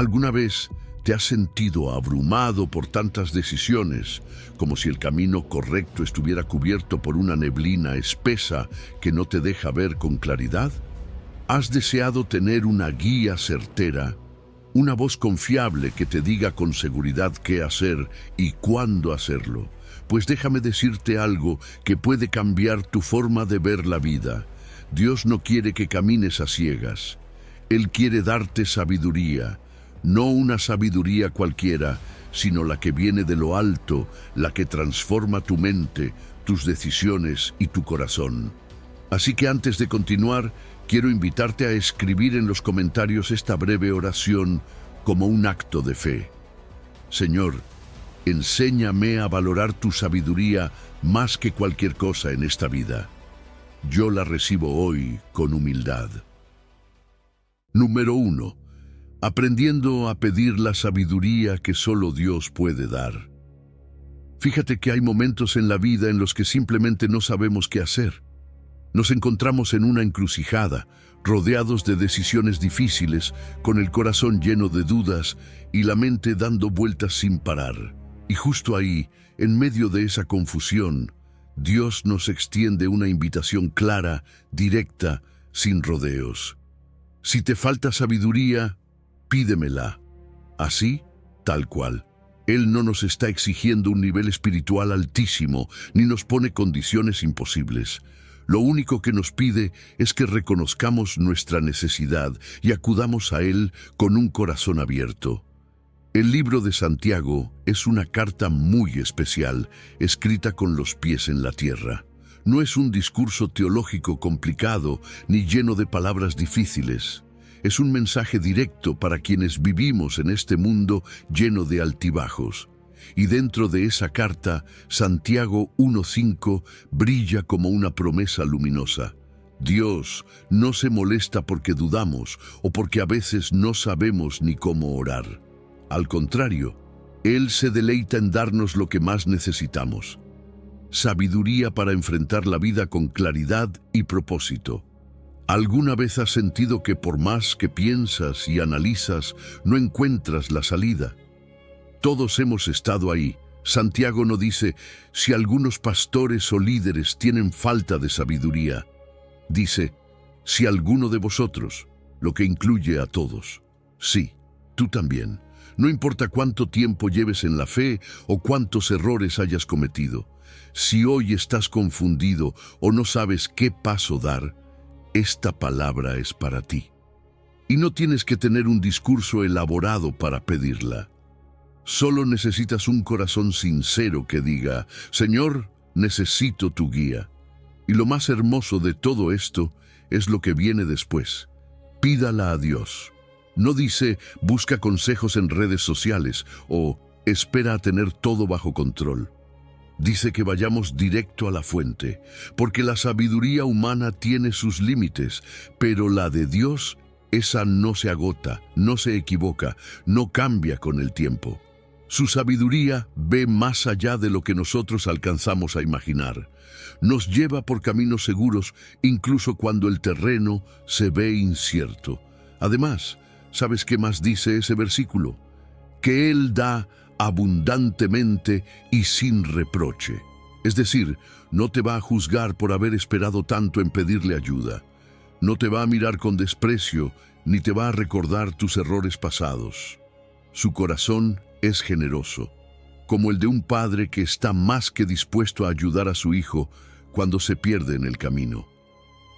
¿Alguna vez te has sentido abrumado por tantas decisiones, como si el camino correcto estuviera cubierto por una neblina espesa que no te deja ver con claridad? ¿Has deseado tener una guía certera, una voz confiable que te diga con seguridad qué hacer y cuándo hacerlo? Pues déjame decirte algo que puede cambiar tu forma de ver la vida. Dios no quiere que camines a ciegas. Él quiere darte sabiduría, no una sabiduría cualquiera, sino la que viene de lo alto, la que transforma tu mente, tus decisiones y tu corazón. Así que antes de continuar, quiero invitarte a escribir en los comentarios esta breve oración como un acto de fe. Señor, enséñame a valorar tu sabiduría más que cualquier cosa en esta vida. Yo la recibo hoy con humildad. Número 1. Aprendiendo a pedir la sabiduría que solo Dios puede dar. Fíjate que hay momentos en la vida en los que simplemente no sabemos qué hacer. Nos encontramos en una encrucijada, rodeados de decisiones difíciles, con el corazón lleno de dudas y la mente dando vueltas sin parar. Y justo ahí, en medio de esa confusión, Dios nos extiende una invitación clara, directa, sin rodeos. Si te falta sabiduría, pídemela. Así, tal cual. Él no nos está exigiendo un nivel espiritual altísimo, ni nos pone condiciones imposibles. Lo único que nos pide es que reconozcamos nuestra necesidad y acudamos a Él con un corazón abierto. El libro de Santiago es una carta muy especial, escrita con los pies en la tierra. No es un discurso teológico complicado ni lleno de palabras difíciles. Es un mensaje directo para quienes vivimos en este mundo lleno de altibajos. Y dentro de esa carta, Santiago 1:5 brilla como una promesa luminosa. Dios no se molesta porque dudamos o porque a veces no sabemos ni cómo orar. Al contrario, Él se deleita en darnos lo que más necesitamos: sabiduría para enfrentar la vida con claridad y propósito. ¿Alguna vez has sentido que por más que piensas y analizas, no encuentras la salida? Todos hemos estado ahí. Santiago no dice, si algunos pastores o líderes tienen falta de sabiduría. Dice, si alguno de vosotros, lo que incluye a todos. Sí, tú también. No importa cuánto tiempo lleves en la fe o cuántos errores hayas cometido. Si hoy estás confundido o no sabes qué paso dar, esta palabra es para ti. Y no tienes que tener un discurso elaborado para pedirla. Solo necesitas un corazón sincero que diga, Señor, necesito tu guía. Y lo más hermoso de todo esto es lo que viene después. Pídala a Dios. No dice, busca consejos en redes sociales o espera a tener todo bajo control. Dice que vayamos directo a la fuente, porque la sabiduría humana tiene sus límites, pero la de Dios, esa no se agota, no se equivoca, no cambia con el tiempo. Su sabiduría ve más allá de lo que nosotros alcanzamos a imaginar. Nos lleva por caminos seguros, incluso cuando el terreno se ve incierto. Además, ¿sabes qué más dice ese versículo? Que Él da abundantemente y sin reproche. Es decir, no te va a juzgar por haber esperado tanto en pedirle ayuda. No te va a mirar con desprecio, ni te va a recordar tus errores pasados. Su corazón es generoso, como el de un padre que está más que dispuesto a ayudar a su hijo cuando se pierde en el camino.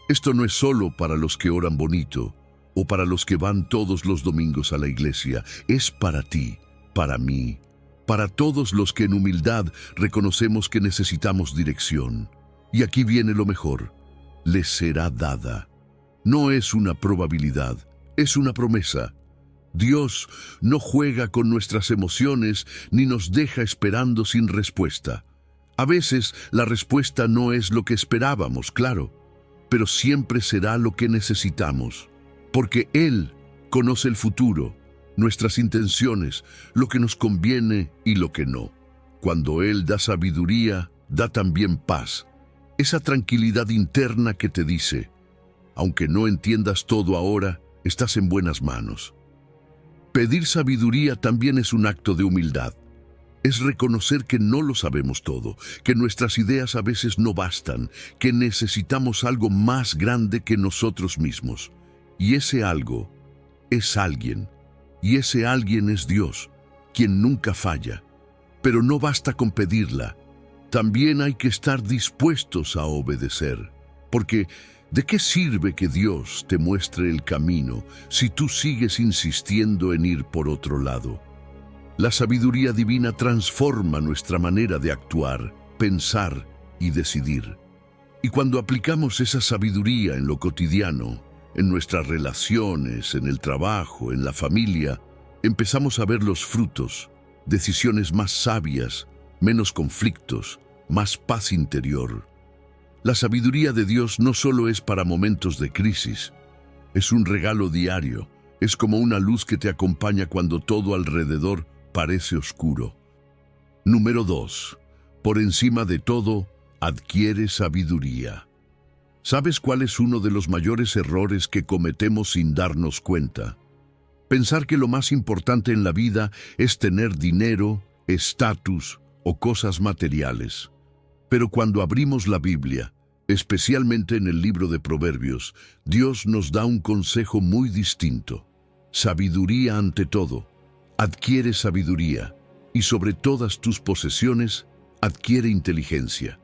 Esto no es solo para los que oran bonito o para los que van todos los domingos a la iglesia. Es para ti, para mí, para todos los que en humildad reconocemos que necesitamos dirección. Y aquí viene lo mejor: les será dada. No es una probabilidad, es una promesa. Dios no juega con nuestras emociones ni nos deja esperando sin respuesta. A veces la respuesta no es lo que esperábamos, claro, pero siempre será lo que necesitamos, porque Él conoce el futuro, nuestras intenciones, lo que nos conviene y lo que no. Cuando Él da sabiduría, da también paz, esa tranquilidad interna que te dice, aunque no entiendas todo ahora, estás en buenas manos. Pedir sabiduría también es un acto de humildad. Es reconocer que no lo sabemos todo, que nuestras ideas a veces no bastan, que necesitamos algo más grande que nosotros mismos. Y ese algo es alguien. Y ese alguien es Dios, quien nunca falla. Pero no basta con pedirla. También hay que estar dispuestos a obedecer. Porque, ¿de qué sirve que Dios te muestre el camino si tú sigues insistiendo en ir por otro lado? La sabiduría divina transforma nuestra manera de actuar, pensar y decidir. Y cuando aplicamos esa sabiduría en lo cotidiano, en nuestras relaciones, en el trabajo, en la familia, empezamos a ver los frutos, decisiones más sabias, menos conflictos, más paz interior. La sabiduría de Dios no solo es para momentos de crisis, es un regalo diario, es como una luz que te acompaña cuando todo alrededor parece oscuro. Número 2. Por encima de todo, adquiere sabiduría. ¿Sabes cuál es uno de los mayores errores que cometemos sin darnos cuenta? Pensar que lo más importante en la vida es tener dinero, estatus o cosas materiales. Pero cuando abrimos la Biblia, especialmente en el libro de Proverbios, Dios nos da un consejo muy distinto. Sabiduría ante todo. Adquiere sabiduría, y sobre todas tus posesiones, adquiere inteligencia.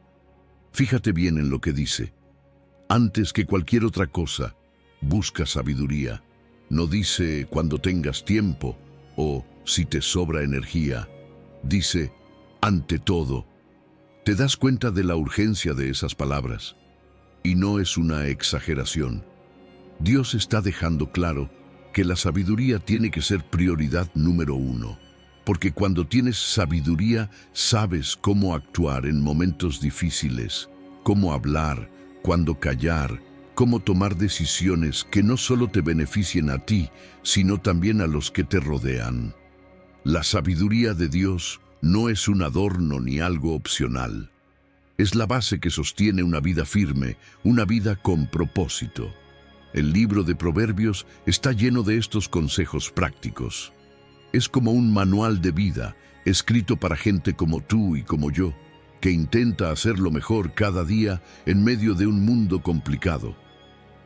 Fíjate bien en lo que dice. Antes que cualquier otra cosa, busca sabiduría. No dice cuando tengas tiempo o si te sobra energía. Dice, ante todo. ¿Te das cuenta de la urgencia de esas palabras? Y no es una exageración. Dios está dejando claro que la sabiduría tiene que ser prioridad número 1, porque cuando tienes sabiduría sabes cómo actuar en momentos difíciles, cómo hablar, cuándo callar, cómo tomar decisiones que no solo te beneficien a ti, sino también a los que te rodean. La sabiduría de Dios no es un adorno ni algo opcional. Es la base que sostiene una vida firme, una vida con propósito. El libro de Proverbios está lleno de estos consejos prácticos. Es como un manual de vida, escrito para gente como tú y como yo, que intenta hacerlo mejor cada día en medio de un mundo complicado.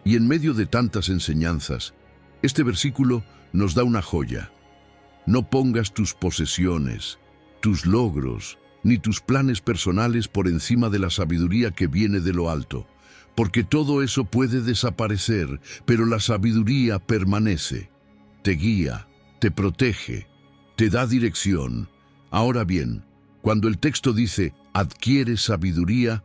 Y en medio de tantas enseñanzas, este versículo nos da una joya. No pongas tus posesiones, tus logros, ni tus planes personales por encima de la sabiduría que viene de lo alto. Porque todo eso puede desaparecer, pero la sabiduría permanece. Te guía, te protege, te da dirección. Ahora bien, cuando el texto dice, adquiere sabiduría,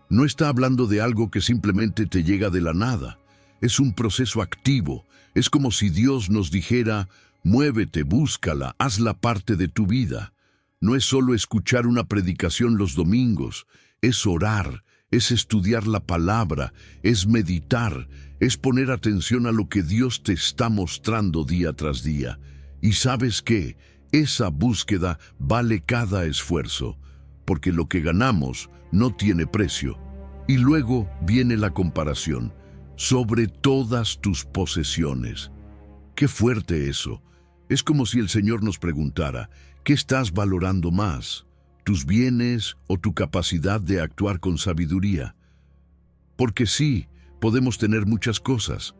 no está hablando de algo que simplemente te llega de la nada. Es un proceso activo. Es como si Dios nos dijera, muévete, búscala, hazla parte de tu vida. No es solo escuchar una predicación los domingos, es orar, es estudiar la palabra, es meditar, es poner atención a lo que Dios te está mostrando día tras día. Y ¿sabes qué? Esa búsqueda vale cada esfuerzo, porque lo que ganamos no tiene precio. Y luego viene la comparación, sobre todas tus posesiones. ¡Qué fuerte eso! Es como si el Señor nos preguntara, ¿qué estás valorando más? ¿Tus bienes o tu capacidad de actuar con sabiduría? Porque sí, podemos tener muchas cosas,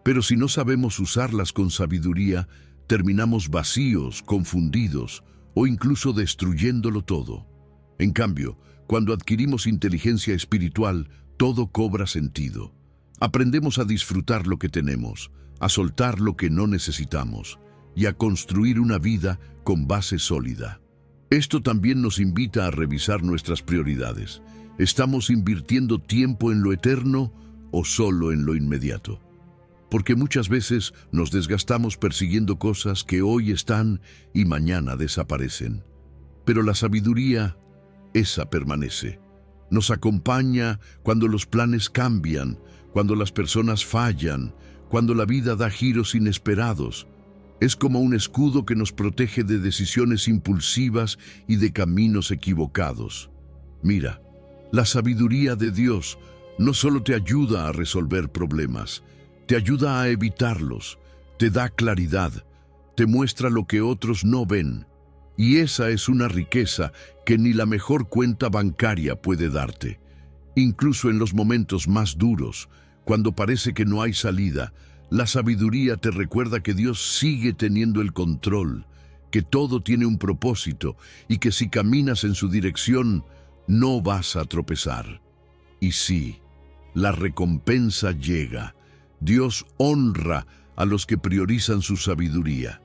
pero si no sabemos usarlas con sabiduría, terminamos vacíos, confundidos o incluso destruyéndolo todo. En cambio, cuando adquirimos inteligencia espiritual, todo cobra sentido. Aprendemos a disfrutar lo que tenemos, a soltar lo que no necesitamos y a construir una vida con base sólida. Esto también nos invita a revisar nuestras prioridades. ¿Estamos invirtiendo tiempo en lo eterno o solo en lo inmediato? Porque muchas veces nos desgastamos persiguiendo cosas que hoy están y mañana desaparecen. Pero la sabiduría, esa permanece. Nos acompaña cuando los planes cambian, cuando las personas fallan, cuando la vida da giros inesperados. Es como un escudo que nos protege de decisiones impulsivas y de caminos equivocados. Mira, la sabiduría de Dios no solo te ayuda a resolver problemas, te ayuda a evitarlos, te da claridad, te muestra lo que otros no ven. Y esa es una riqueza que ni la mejor cuenta bancaria puede darte. Incluso en los momentos más duros, cuando parece que no hay salida, la sabiduría te recuerda que Dios sigue teniendo el control, que todo tiene un propósito y que si caminas en su dirección, no vas a tropezar. Y sí, la recompensa llega. Dios honra a los que priorizan su sabiduría.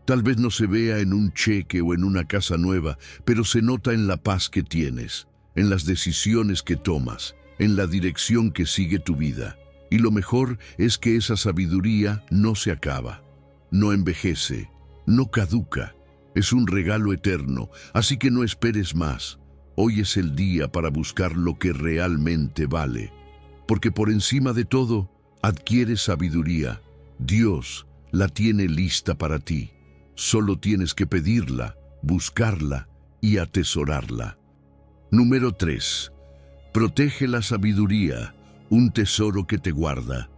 Tal vez no se vea en un cheque o en una casa nueva, pero se nota en la paz que tienes, en las decisiones que tomas, en la dirección que sigue tu vida. Y lo mejor es que esa sabiduría no se acaba, no envejece, no caduca. Es un regalo eterno, así que no esperes más. Hoy es el día para buscar lo que realmente vale. Porque por encima de todo, adquiere sabiduría. Dios la tiene lista para ti. Solo tienes que pedirla, buscarla y atesorarla. Número 3. Protege la sabiduría, un tesoro que te guarda.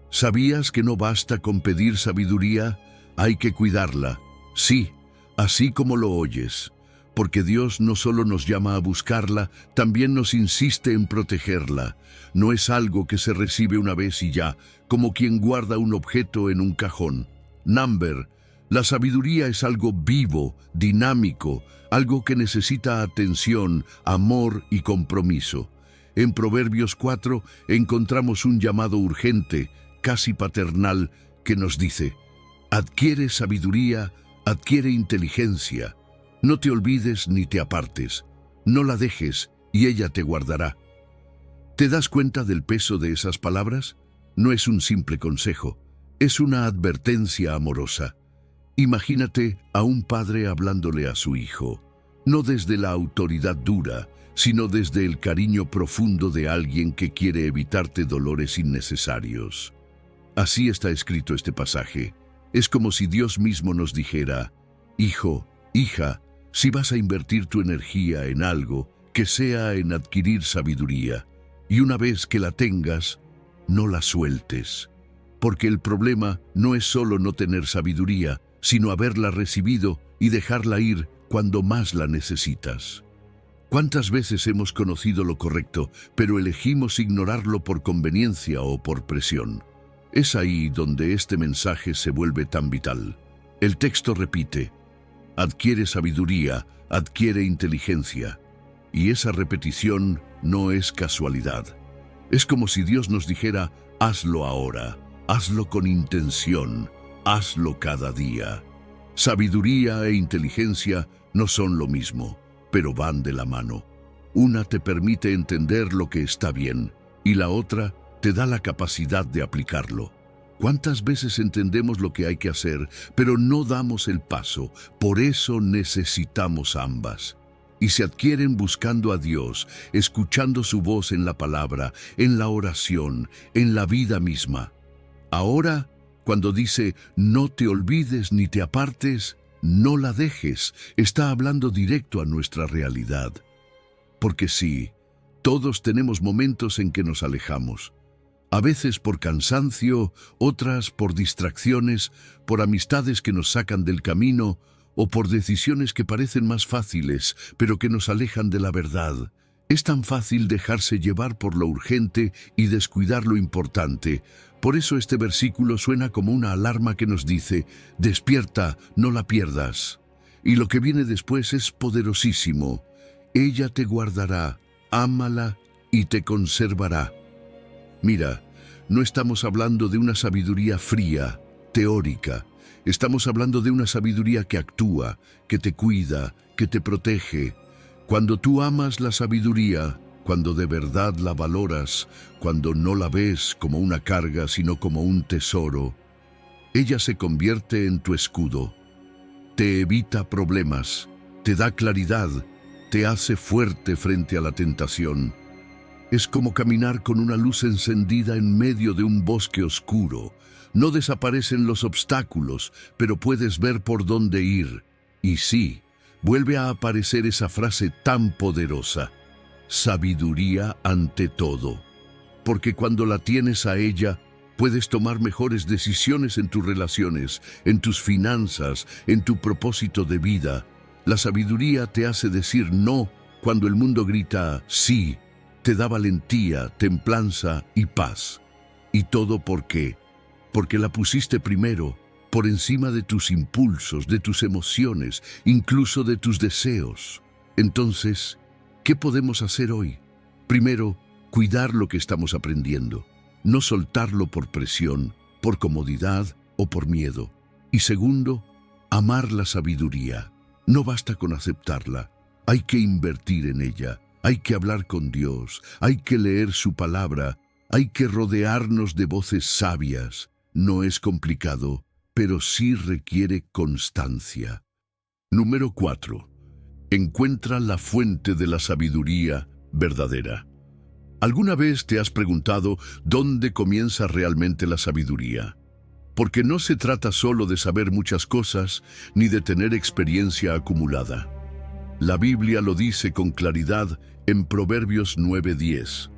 ¿Sabías que no basta con pedir sabiduría? Hay que cuidarla. Sí, así como lo oyes. Porque Dios no solo nos llama a buscarla, también nos insiste en protegerla. No es algo que se recibe una vez y ya, como quien guarda un objeto en un cajón. Number, la sabiduría es algo vivo, dinámico, algo que necesita atención, amor y compromiso. En Proverbios 4 encontramos un llamado urgente, casi paternal, que nos dice: adquiere sabiduría, adquiere inteligencia. No te olvides ni te apartes. No la dejes y ella te guardará. ¿Te das cuenta del peso de esas palabras? No es un simple consejo, es una advertencia amorosa. Imagínate a un padre hablándole a su hijo, no desde la autoridad dura, sino desde el cariño profundo de alguien que quiere evitarte dolores innecesarios. Así está escrito este pasaje. Es como si Dios mismo nos dijera: hijo, hija, si vas a invertir tu energía en algo, que sea en adquirir sabiduría, y una vez que la tengas, no la sueltes. Porque el problema no es solo no tener sabiduría, sino haberla recibido y dejarla ir cuando más la necesitas. ¿Cuántas veces hemos conocido lo correcto, pero elegimos ignorarlo por conveniencia o por presión? Es ahí donde este mensaje se vuelve tan vital. El texto repite: adquiere sabiduría, adquiere inteligencia. Y esa repetición no es casualidad. Es como si Dios nos dijera: hazlo ahora, hazlo con intención, hazlo cada día. Sabiduría e inteligencia no son lo mismo, pero van de la mano. Una te permite entender lo que está bien y la otra te da la capacidad de aplicarlo. ¿Cuántas veces entendemos lo que hay que hacer, pero no damos el paso? Por eso necesitamos ambas. Y se adquieren buscando a Dios, escuchando su voz en la palabra, en la oración, en la vida misma. Ahora, cuando dice no te olvides ni te apartes, no la dejes, está hablando directo a nuestra realidad. Porque sí, todos tenemos momentos en que nos alejamos. A veces por cansancio, otras por distracciones, por amistades que nos sacan del camino o por decisiones que parecen más fáciles, pero que nos alejan de la verdad. Es tan fácil dejarse llevar por lo urgente y descuidar lo importante. Por eso este versículo suena como una alarma que nos dice: despierta, no la pierdas. Y lo que viene después es poderosísimo. Ella te guardará, ámala y te conservará. Mira, no estamos hablando de una sabiduría fría, teórica. Estamos hablando de una sabiduría que actúa, que te cuida, que te protege. Cuando tú amas la sabiduría, cuando de verdad la valoras, cuando no la ves como una carga, sino como un tesoro, ella se convierte en tu escudo. Te evita problemas, te da claridad, te hace fuerte frente a la tentación. Es como caminar con una luz encendida en medio de un bosque oscuro. No desaparecen los obstáculos, pero puedes ver por dónde ir. Y sí, vuelve a aparecer esa frase tan poderosa: sabiduría ante todo. Porque cuando la tienes a ella, Puedes tomar mejores decisiones en tus relaciones, en tus finanzas, en tu propósito de vida. La sabiduría te hace decir no cuando el mundo grita sí. Te da valentía, templanza y paz. ¿Y todo por qué? Porque la pusiste primero, por encima de tus impulsos, de tus emociones, incluso de tus deseos. Entonces, ¿qué podemos hacer hoy? Primero, cuidar lo que estamos aprendiendo. No soltarlo por presión, por comodidad o por miedo. Y segundo, amar la sabiduría. No basta con aceptarla, hay que invertir en ella, hay que hablar con Dios, hay que leer su palabra, hay que rodearnos de voces sabias. No es complicado, pero sí requiere constancia. Número 4. Encuentra la fuente de la sabiduría verdadera. ¿Alguna vez te has preguntado dónde comienza realmente la sabiduría? Porque no se trata solo de saber muchas cosas, ni de tener experiencia acumulada. La Biblia lo dice con claridad en Proverbios 9:10.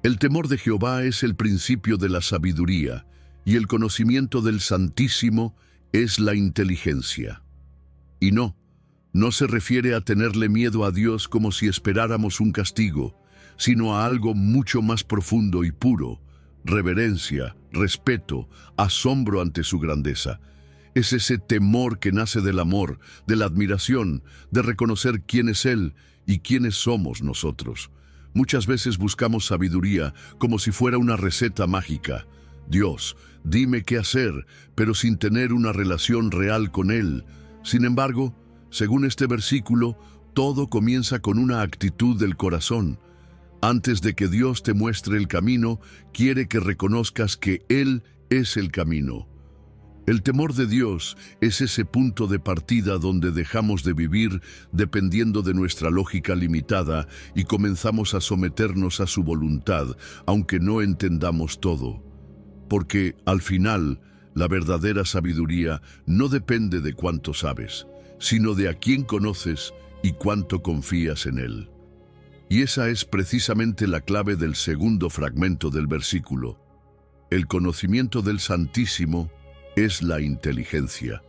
El temor de Jehová es el principio de la sabiduría, y el conocimiento del Santísimo es la inteligencia. Y no se refiere a tenerle miedo a Dios como si esperáramos un castigo, sino a algo mucho más profundo y puro: reverencia, respeto, asombro ante su grandeza. Es ese temor que nace del amor, de la admiración, de reconocer quién es Él y quiénes somos nosotros. Muchas veces buscamos sabiduría como si fuera una receta mágica. Dios, dime qué hacer, pero sin tener una relación real con Él. Sin embargo, según este versículo, todo comienza con una actitud del corazón. Antes de que Dios te muestre el camino, quiere que reconozcas que Él es el camino. El temor de Dios es ese punto de partida donde dejamos de vivir dependiendo de nuestra lógica limitada y comenzamos a someternos a su voluntad, aunque no entendamos todo. Porque, al final, la verdadera sabiduría no depende de cuánto sabes, sino de a quién conoces y cuánto confías en Él. Y esa es precisamente la clave del segundo fragmento del versículo. El conocimiento del Santísimo es la inteligencia.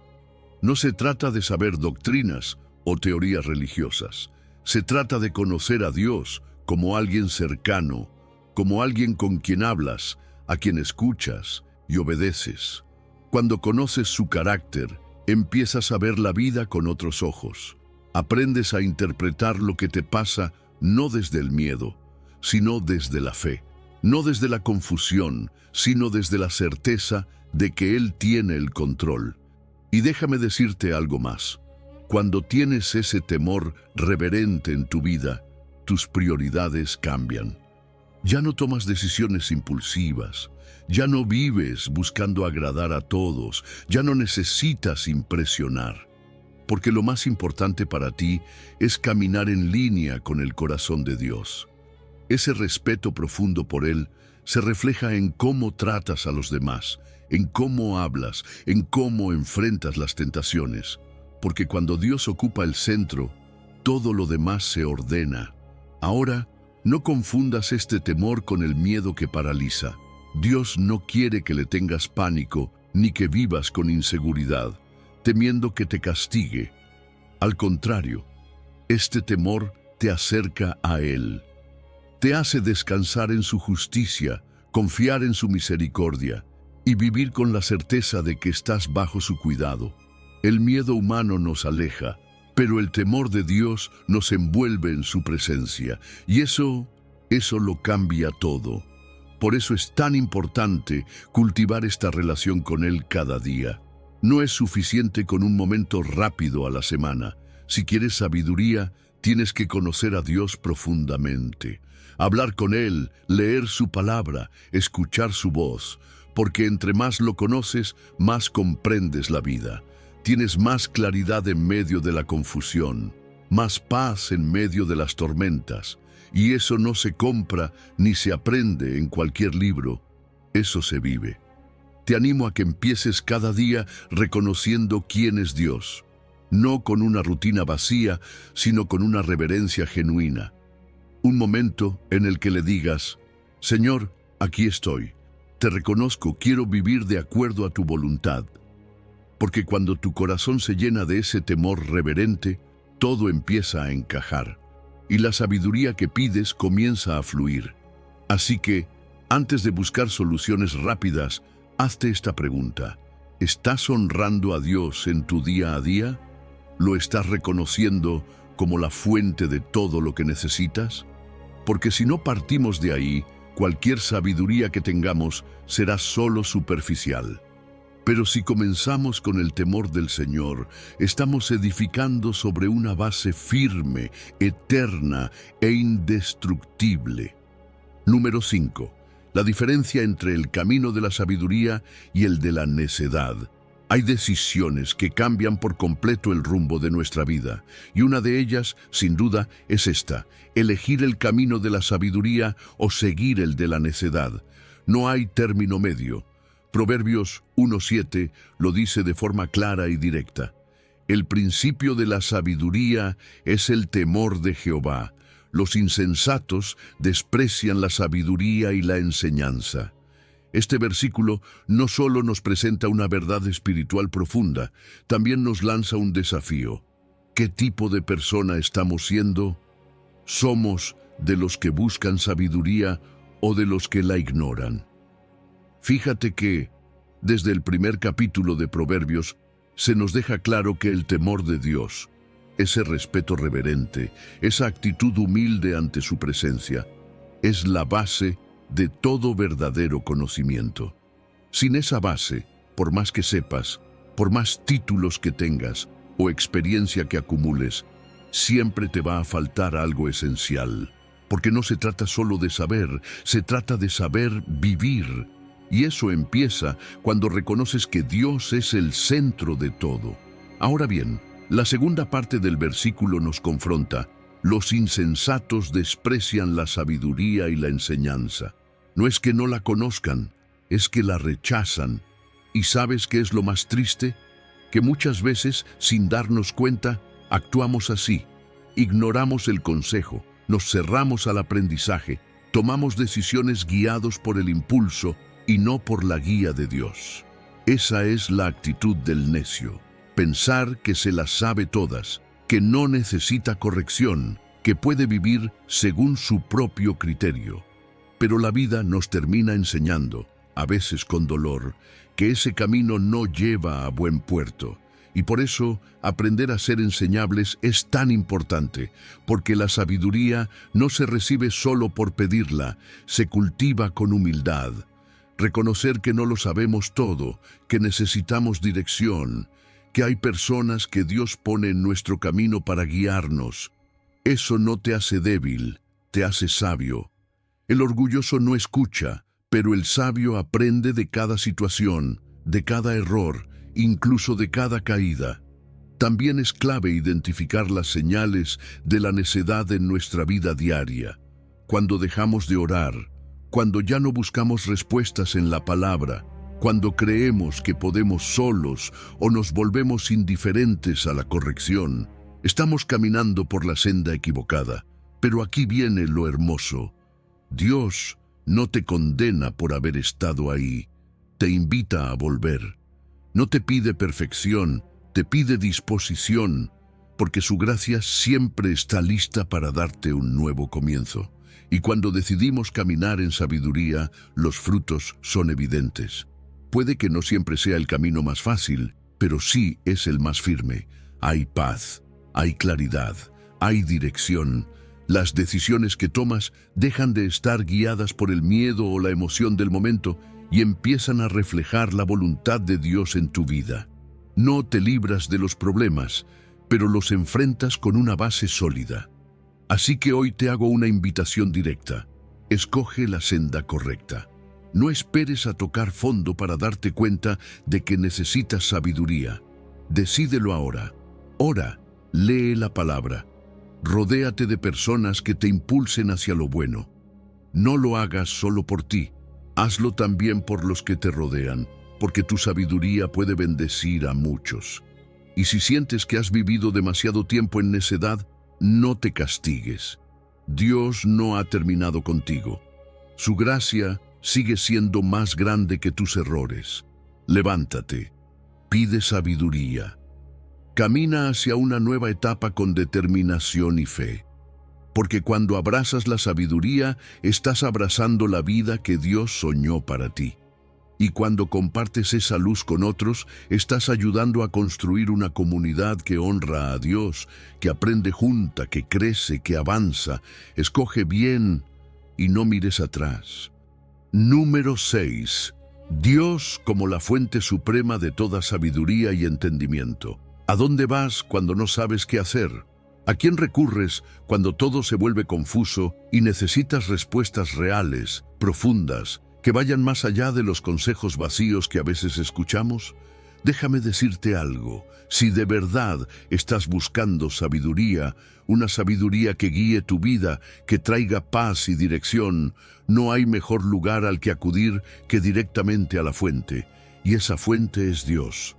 No se trata de saber doctrinas o teorías religiosas. Se trata de conocer a Dios como alguien cercano, como alguien con quien hablas, a quien escuchas y obedeces. Cuando conoces su carácter, empiezas a ver la vida con otros ojos. Aprendes a interpretar lo que te pasa no desde el miedo, sino desde la fe. No desde la confusión, sino desde la certeza de que Él tiene el control. Y déjame decirte algo más. Cuando tienes ese temor reverente en tu vida, tus prioridades cambian. Ya no tomas decisiones impulsivas, ya no vives buscando agradar a todos, ya no necesitas impresionar. Porque lo más importante para ti es caminar en línea con el corazón de Dios. Ese respeto profundo por Él se refleja en cómo tratas a los demás, en cómo hablas, en cómo enfrentas las tentaciones. Porque cuando Dios ocupa el centro, todo lo demás se ordena. Ahora, no confundas este temor con el miedo que paraliza. Dios no quiere que le tengas pánico ni que vivas con inseguridad, temiendo que te castigue. Al contrario, este temor te acerca a Él. Te hace descansar en su justicia, confiar en su misericordia y vivir con la certeza de que estás bajo su cuidado. El miedo humano nos aleja, pero el temor de Dios nos envuelve en su presencia, y eso lo cambia todo. Por eso es tan importante cultivar esta relación con Él cada día. No es suficiente con un momento rápido a la semana. Si quieres sabiduría, tienes que conocer a Dios profundamente. Hablar con Él, leer su palabra, escuchar su voz, porque entre más lo conoces, más comprendes la vida. Tienes más claridad en medio de la confusión, más paz en medio de las tormentas, y eso no se compra ni se aprende en cualquier libro, eso se vive. Te animo a que empieces cada día reconociendo quién es Dios, no con una rutina vacía, sino con una reverencia genuina. Un momento en el que le digas: Señor, aquí estoy. te reconozco, quiero vivir de acuerdo a tu voluntad. Porque cuando tu corazón se llena de ese temor reverente, todo empieza a encajar, y la sabiduría que pides comienza a fluir. Así que, antes de buscar soluciones rápidas, hazte esta pregunta. ¿Estás honrando a Dios en tu día a día? ¿Lo estás reconociendo como la fuente de todo lo que necesitas? Porque si no partimos de ahí, cualquier sabiduría que tengamos será solo superficial. Pero si comenzamos con el temor del Señor, estamos edificando sobre una base firme, eterna e indestructible. Número 5. La diferencia entre el camino de la sabiduría y el de la necedad. Hay decisiones que cambian por completo el rumbo de nuestra vida, y una de ellas, sin duda, es esta: elegir el camino de la sabiduría o seguir el de la necedad. No hay término medio. Proverbios 1:7 lo dice de forma clara y directa. El principio de la sabiduría es el temor de Jehová. Los insensatos desprecian la sabiduría y la enseñanza. Este versículo no solo nos presenta una verdad espiritual profunda, también nos lanza un desafío. ¿Qué tipo de persona estamos siendo? ¿Somos de los que buscan sabiduría o de los que la ignoran? Fíjate que, desde el primer capítulo de Proverbios, se nos deja claro que el temor de Dios, ese respeto reverente, esa actitud humilde ante su presencia, es la base de todo verdadero conocimiento. Sin esa base, por más que sepas, por más títulos que tengas o experiencia que acumules, siempre te va a faltar algo esencial. Porque no se trata solo de saber, se trata de saber vivir. Y eso empieza cuando reconoces que Dios es el centro de todo. Ahora bien, la segunda parte del versículo nos confronta. Los insensatos desprecian la sabiduría y la enseñanza. No es que no la conozcan, es que la rechazan. ¿Y sabes qué es lo más triste? Que muchas veces, sin darnos cuenta, actuamos así. Ignoramos el consejo, nos cerramos al aprendizaje, tomamos decisiones guiados por el impulso y no por la guía de Dios. Esa es la actitud del necio. Pensar que se las sabe todas, que no necesita corrección, que puede vivir según su propio criterio. Pero la vida nos termina enseñando, a veces con dolor, que ese camino no lleva a buen puerto. Y por eso, aprender a ser enseñables es tan importante, porque la sabiduría no se recibe solo por pedirla, se cultiva con humildad. Reconocer que no lo sabemos todo, que necesitamos dirección, que hay personas que Dios pone en nuestro camino para guiarnos. Eso no te hace débil, te hace sabio. El orgulloso no escucha, pero el sabio aprende de cada situación, de cada error, incluso de cada caída. También es clave identificar las señales de la necedad en nuestra vida diaria. Cuando dejamos de orar, cuando ya no buscamos respuestas en la palabra, cuando creemos que podemos solos o nos volvemos indiferentes a la corrección, estamos caminando por la senda equivocada. Pero aquí viene lo hermoso. Dios no te condena por haber estado ahí, te invita a volver. No te pide perfección, te pide disposición, porque su gracia siempre está lista para darte un nuevo comienzo. Y cuando decidimos caminar en sabiduría, los frutos son evidentes. Puede que no siempre sea el camino más fácil, pero sí es el más firme. Hay paz, hay claridad, hay dirección. Las decisiones que tomas dejan de estar guiadas por el miedo o la emoción del momento y empiezan a reflejar la voluntad de Dios en tu vida. No te libras de los problemas, pero los enfrentas con una base sólida. Así que hoy te hago una invitación directa. Escoge la senda correcta. No esperes a tocar fondo para darte cuenta de que necesitas sabiduría. Decídelo ahora. Ora, lee la palabra. Rodéate de personas que te impulsen hacia lo bueno. No lo hagas solo por ti. Hazlo también por los que te rodean, porque tu sabiduría puede bendecir a muchos. Y si sientes que has vivido demasiado tiempo en necedad, no te castigues. Dios no ha terminado contigo. Su gracia sigue siendo más grande que tus errores. Levántate, pide sabiduría. Camina hacia una nueva etapa con determinación y fe. Porque cuando abrazas la sabiduría, estás abrazando la vida que Dios soñó para ti. Y cuando compartes esa luz con otros, estás ayudando a construir una comunidad que honra a Dios, que aprende junta, que crece, que avanza. Escoge bien y no mires atrás. Número 6. Dios como la fuente suprema de toda sabiduría y entendimiento. ¿A dónde vas cuando no sabes qué hacer? ¿A quién recurres cuando todo se vuelve confuso y necesitas respuestas reales, profundas, que vayan más allá de los consejos vacíos que a veces escuchamos? Déjame decirte algo. Si de verdad estás buscando sabiduría, una sabiduría que guíe tu vida, que traiga paz y dirección, no hay mejor lugar al que acudir que directamente a la fuente. Y esa fuente es Dios.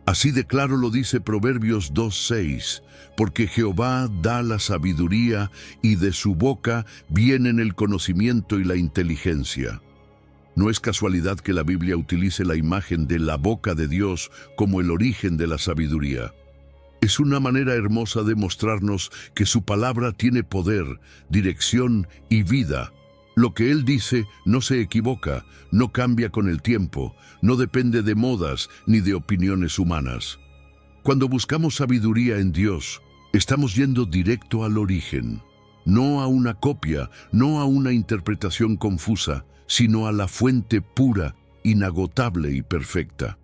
Así de claro lo dice Proverbios 2:6, porque Jehová da la sabiduría y de su boca vienen el conocimiento y la inteligencia. No es casualidad que la Biblia utilice la imagen de la boca de Dios como el origen de la sabiduría. Es una manera hermosa de mostrarnos que su palabra tiene poder, dirección y vida. Lo que Él dice no se equivoca, no cambia con el tiempo, no depende de modas ni de opiniones humanas. Cuando buscamos sabiduría en Dios, estamos yendo directo al origen, no a una copia, no a una interpretación confusa, sino a la fuente pura, inagotable y perfecta.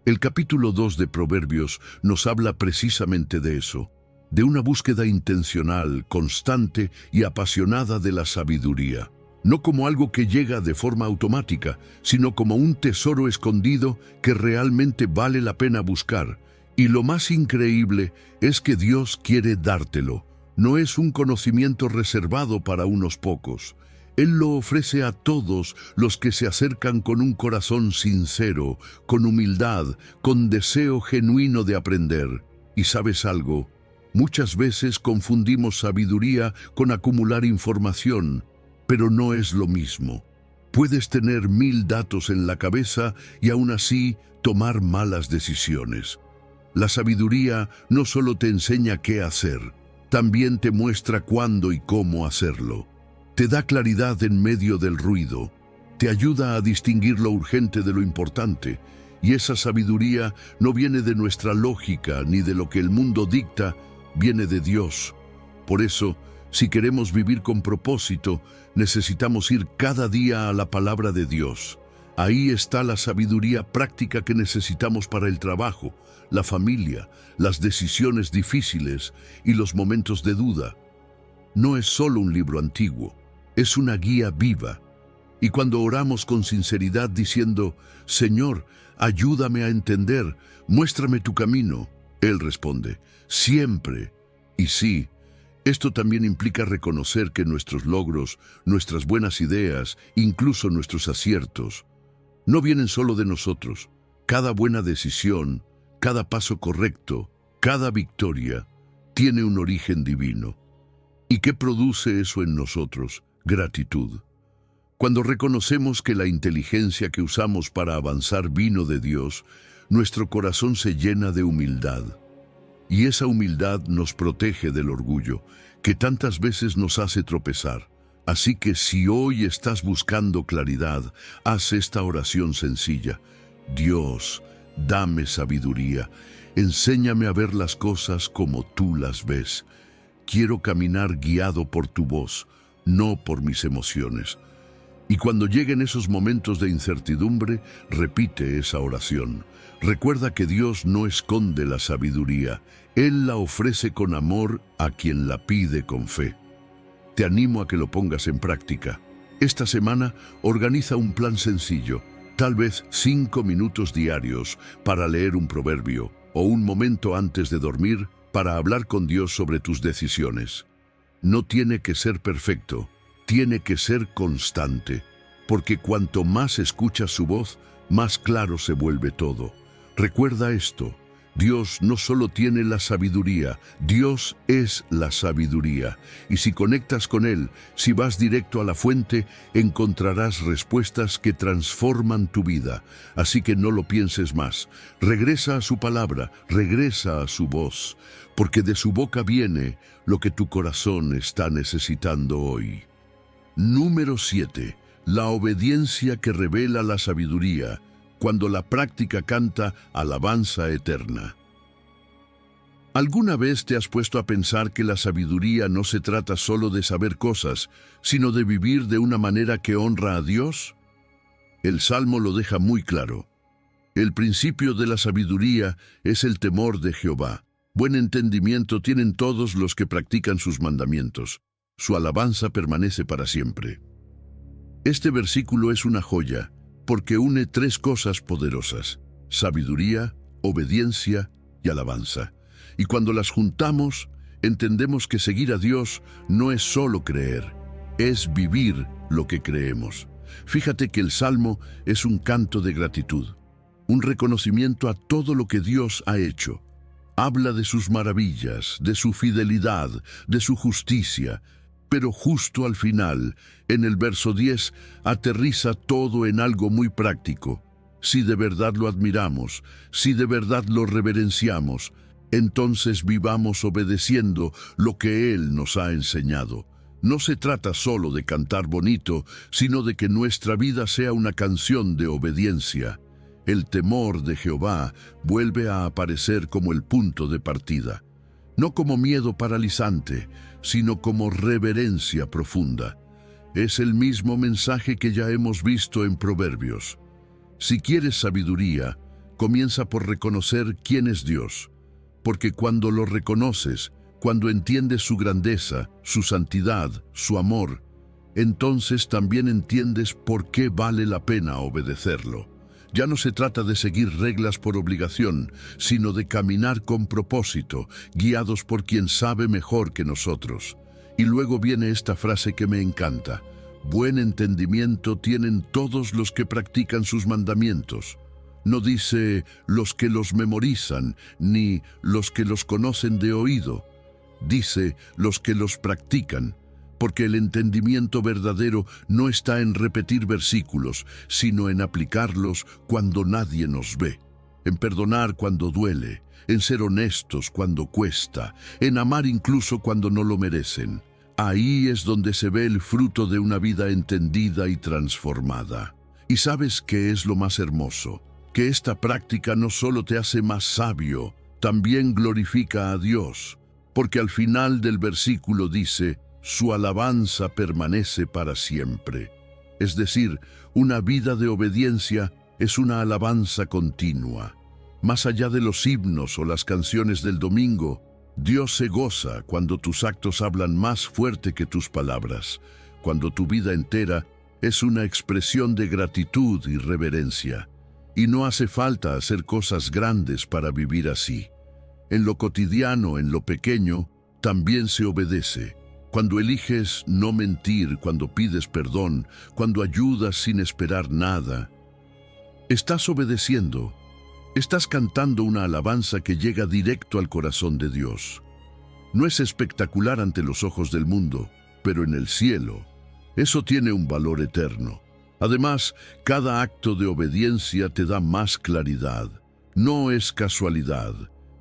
El capítulo 2 de Proverbios nos habla precisamente de eso, de una búsqueda intencional, constante y apasionada de la sabiduría. No como algo que llega de forma automática, sino como un tesoro escondido que realmente vale la pena buscar. Y lo más increíble es que Dios quiere dártelo. No es un conocimiento reservado para unos pocos. Él lo ofrece a todos los que se acercan con un corazón sincero, con humildad, con deseo genuino de aprender. ¿Y sabes algo? Muchas veces confundimos sabiduría con acumular información, pero no es lo mismo. Puedes tener 1000 datos en la cabeza y aún así tomar malas decisiones. La sabiduría no solo te enseña qué hacer, también te muestra cuándo y cómo hacerlo. Te da claridad en medio del ruido, te ayuda a distinguir lo urgente de lo importante, y esa sabiduría no viene de nuestra lógica ni de lo que el mundo dicta, viene de Dios. Por eso, si queremos vivir con propósito, necesitamos ir cada día a la palabra de Dios. Ahí está la sabiduría práctica que necesitamos para el trabajo, la familia, las decisiones difíciles y los momentos de duda. No es solo un libro antiguo, es una guía viva. Y cuando oramos con sinceridad diciendo, Señor, ayúdame a entender, muéstrame tu camino, Él responde, siempre. Y sí, esto también implica reconocer que nuestros logros, nuestras buenas ideas, incluso nuestros aciertos, no vienen solo de nosotros. Cada buena decisión, cada paso correcto, cada victoria, tiene un origen divino. ¿Y qué produce eso en nosotros? Gratitud. Cuando reconocemos que la inteligencia que usamos para avanzar vino de Dios, nuestro corazón se llena de humildad. Y esa humildad nos protege del orgullo, que tantas veces nos hace tropezar. Así que si hoy estás buscando claridad, haz esta oración sencilla. Dios, dame sabiduría. Enséñame a ver las cosas como tú las ves. Quiero caminar guiado por tu voz, no por mis emociones. Y cuando lleguen esos momentos de incertidumbre, repite esa oración. Recuerda que Dios no esconde la sabiduría. Él la ofrece con amor a quien la pide con fe. Te animo a que lo pongas en práctica. Esta semana organiza un plan sencillo, tal vez 5 minutos diarios para leer un proverbio o un momento antes de dormir para hablar con Dios sobre tus decisiones. No tiene que ser perfecto, tiene que ser constante, porque cuanto más escuchas su voz, más claro se vuelve todo. Recuerda esto, Dios no solo tiene la sabiduría, Dios es la sabiduría. Y si conectas con Él, si vas directo a la fuente, encontrarás respuestas que transforman tu vida. Así que no lo pienses más. Regresa a su palabra, regresa a su voz, porque de su boca viene lo que tu corazón está necesitando hoy. Número 7. La obediencia que revela la sabiduría, cuando la práctica canta alabanza eterna. ¿Alguna vez te has puesto a pensar que la sabiduría no se trata solo de saber cosas, sino de vivir de una manera que honra a Dios? El Salmo lo deja muy claro. El principio de la sabiduría es el temor de Jehová. Buen entendimiento tienen todos los que practican sus mandamientos. Su alabanza permanece para siempre. Este versículo es una joya, porque une tres cosas poderosas: sabiduría, obediencia y alabanza. Y cuando las juntamos, entendemos que seguir a Dios no es solo creer, es vivir lo que creemos. Fíjate que el Salmo es un canto de gratitud, un reconocimiento a todo lo que Dios ha hecho. Habla de sus maravillas, de su fidelidad, de su justicia, pero justo al final, en el verso 10, aterriza todo en algo muy práctico. Si de verdad lo admiramos, si de verdad lo reverenciamos, entonces vivamos obedeciendo lo que Él nos ha enseñado. No se trata solo de cantar bonito, sino de que nuestra vida sea una canción de obediencia. El temor de Jehová vuelve a aparecer como el punto de partida. No como miedo paralizante, sino como reverencia profunda. Es el mismo mensaje que ya hemos visto en Proverbios. Si quieres sabiduría, comienza por reconocer quién es Dios, porque cuando lo reconoces, cuando entiendes su grandeza, su santidad, su amor, entonces también entiendes por qué vale la pena obedecerlo. Ya no se trata de seguir reglas por obligación, sino de caminar con propósito, guiados por quien sabe mejor que nosotros. Y luego viene esta frase que me encanta: buen entendimiento tienen todos los que practican sus mandamientos. No dice los que los memorizan, ni los que los conocen de oído. Dice los que los practican. Porque el entendimiento verdadero no está en repetir versículos, sino en aplicarlos cuando nadie nos ve, en perdonar cuando duele, en ser honestos cuando cuesta, en amar incluso cuando no lo merecen. Ahí es donde se ve el fruto de una vida entendida y transformada. ¿Y sabes qué es lo más hermoso? Que esta práctica no solo te hace más sabio, también glorifica a Dios, porque al final del versículo dice: su alabanza permanece para siempre. Es decir, una vida de obediencia es una alabanza continua. Más allá de los himnos o las canciones del domingo, Dios se goza cuando tus actos hablan más fuerte que tus palabras, cuando tu vida entera es una expresión de gratitud y reverencia. Y no hace falta hacer cosas grandes para vivir así. En lo cotidiano, en lo pequeño, también se obedece. Cuando eliges no mentir, cuando pides perdón, cuando ayudas sin esperar nada, estás obedeciendo. Estás cantando una alabanza que llega directo al corazón de Dios. No es espectacular ante los ojos del mundo, pero en el cielo, eso tiene un valor eterno. Además, cada acto de obediencia te da más claridad. No es casualidad.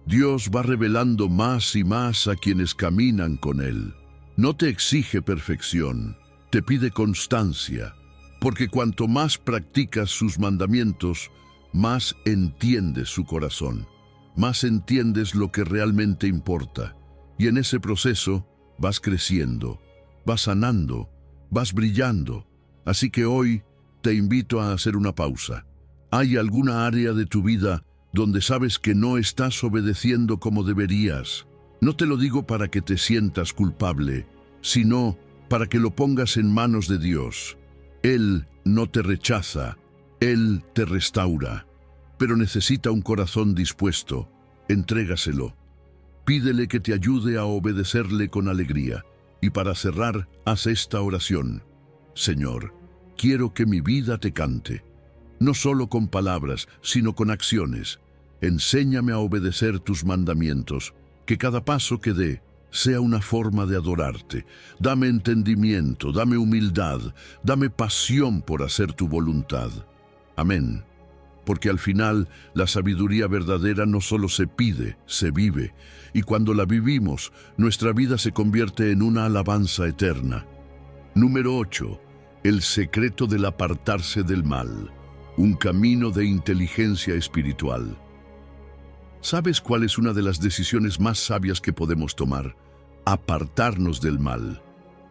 Dios va revelando más y más a quienes caminan con Él. No te exige perfección, te pide constancia, porque cuanto más practicas sus mandamientos, más entiendes su corazón, más entiendes lo que realmente importa. Y en ese proceso vas creciendo, vas sanando, vas brillando. Así que hoy te invito a hacer una pausa. ¿Hay alguna área de tu vida donde sabes que no estás obedeciendo como deberías? No te lo digo para que te sientas culpable, sino para que lo pongas en manos de Dios. Él no te rechaza, Él te restaura, pero necesita un corazón dispuesto. Entrégaselo. Pídele que te ayude a obedecerle con alegría. Y para cerrar, haz esta oración: Señor, quiero que mi vida te cante, no solo con palabras, sino con acciones. Enséñame a obedecer tus mandamientos, que cada paso que dé sea una forma de adorarte. Dame entendimiento, dame humildad, dame pasión por hacer tu voluntad. Amén. Porque al final la sabiduría verdadera no solo se pide, se vive, y cuando la vivimos, nuestra vida se convierte en una alabanza eterna. Número 8. El secreto del apartarse del mal. Un camino de inteligencia espiritual. ¿Sabes cuál es una de las decisiones más sabias que podemos tomar? Apartarnos del mal.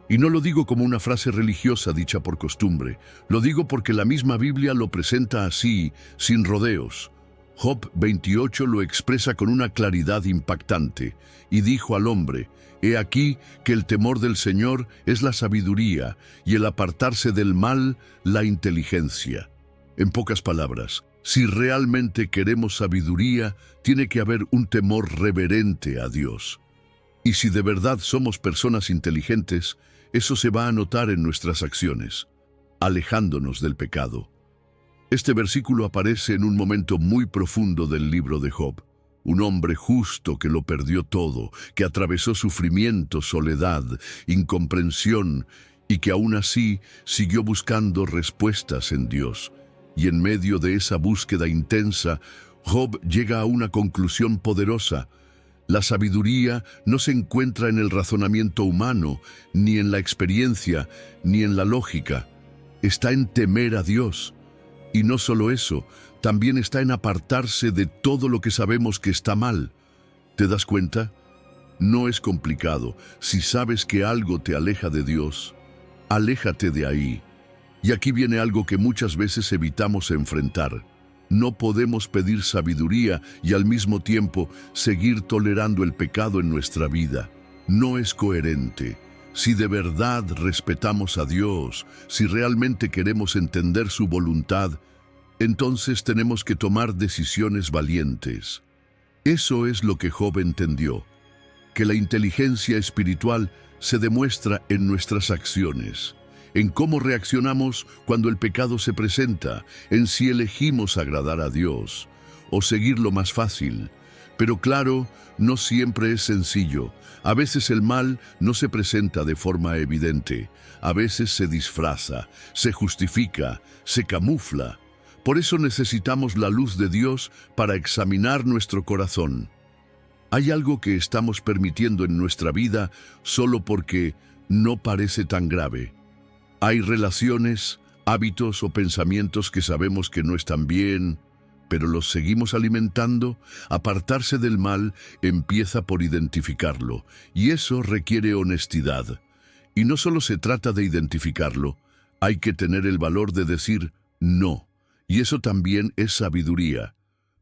Y no lo digo como una frase religiosa dicha por costumbre, lo digo porque la misma Biblia lo presenta así, sin rodeos. Job 28 lo expresa con una claridad impactante, y dijo al hombre: «He aquí que el temor del Señor es la sabiduría, y el apartarse del mal, la inteligencia». En pocas palabras, si realmente queremos sabiduría, tiene que haber un temor reverente a Dios. Y si de verdad somos personas inteligentes, eso se va a notar en nuestras acciones, alejándonos del pecado. Este versículo aparece en un momento muy profundo del libro de Job. Un hombre justo que lo perdió todo, que atravesó sufrimiento, soledad, incomprensión, y que aún así siguió buscando respuestas en Dios. Y en medio de esa búsqueda intensa, Job llega a una conclusión poderosa. La sabiduría no se encuentra en el razonamiento humano, ni en la experiencia, ni en la lógica. Está en temer a Dios. Y no solo eso, también está en apartarse de todo lo que sabemos que está mal. ¿Te das cuenta? No es complicado. Si sabes que algo te aleja de Dios, aléjate de ahí. Y aquí viene algo que muchas veces evitamos enfrentar. No podemos pedir sabiduría y al mismo tiempo seguir tolerando el pecado en nuestra vida. No es coherente. Si de verdad respetamos a Dios, si realmente queremos entender su voluntad, entonces tenemos que tomar decisiones valientes. Eso es lo que Job entendió, que la inteligencia espiritual se demuestra en nuestras acciones, en cómo reaccionamos cuando el pecado se presenta, en si elegimos agradar a Dios o seguir lo más fácil. Pero claro, no siempre es sencillo. A veces el mal no se presenta de forma evidente. A veces se disfraza, se justifica, se camufla. Por eso necesitamos la luz de Dios para examinar nuestro corazón. Hay algo que estamos permitiendo en nuestra vida solo porque no parece tan grave. Hay relaciones, hábitos o pensamientos que sabemos que no están bien, pero los seguimos alimentando. Apartarse del mal empieza por identificarlo, y eso requiere honestidad. Y no solo se trata de identificarlo, hay que tener el valor de decir no, y eso también es sabiduría.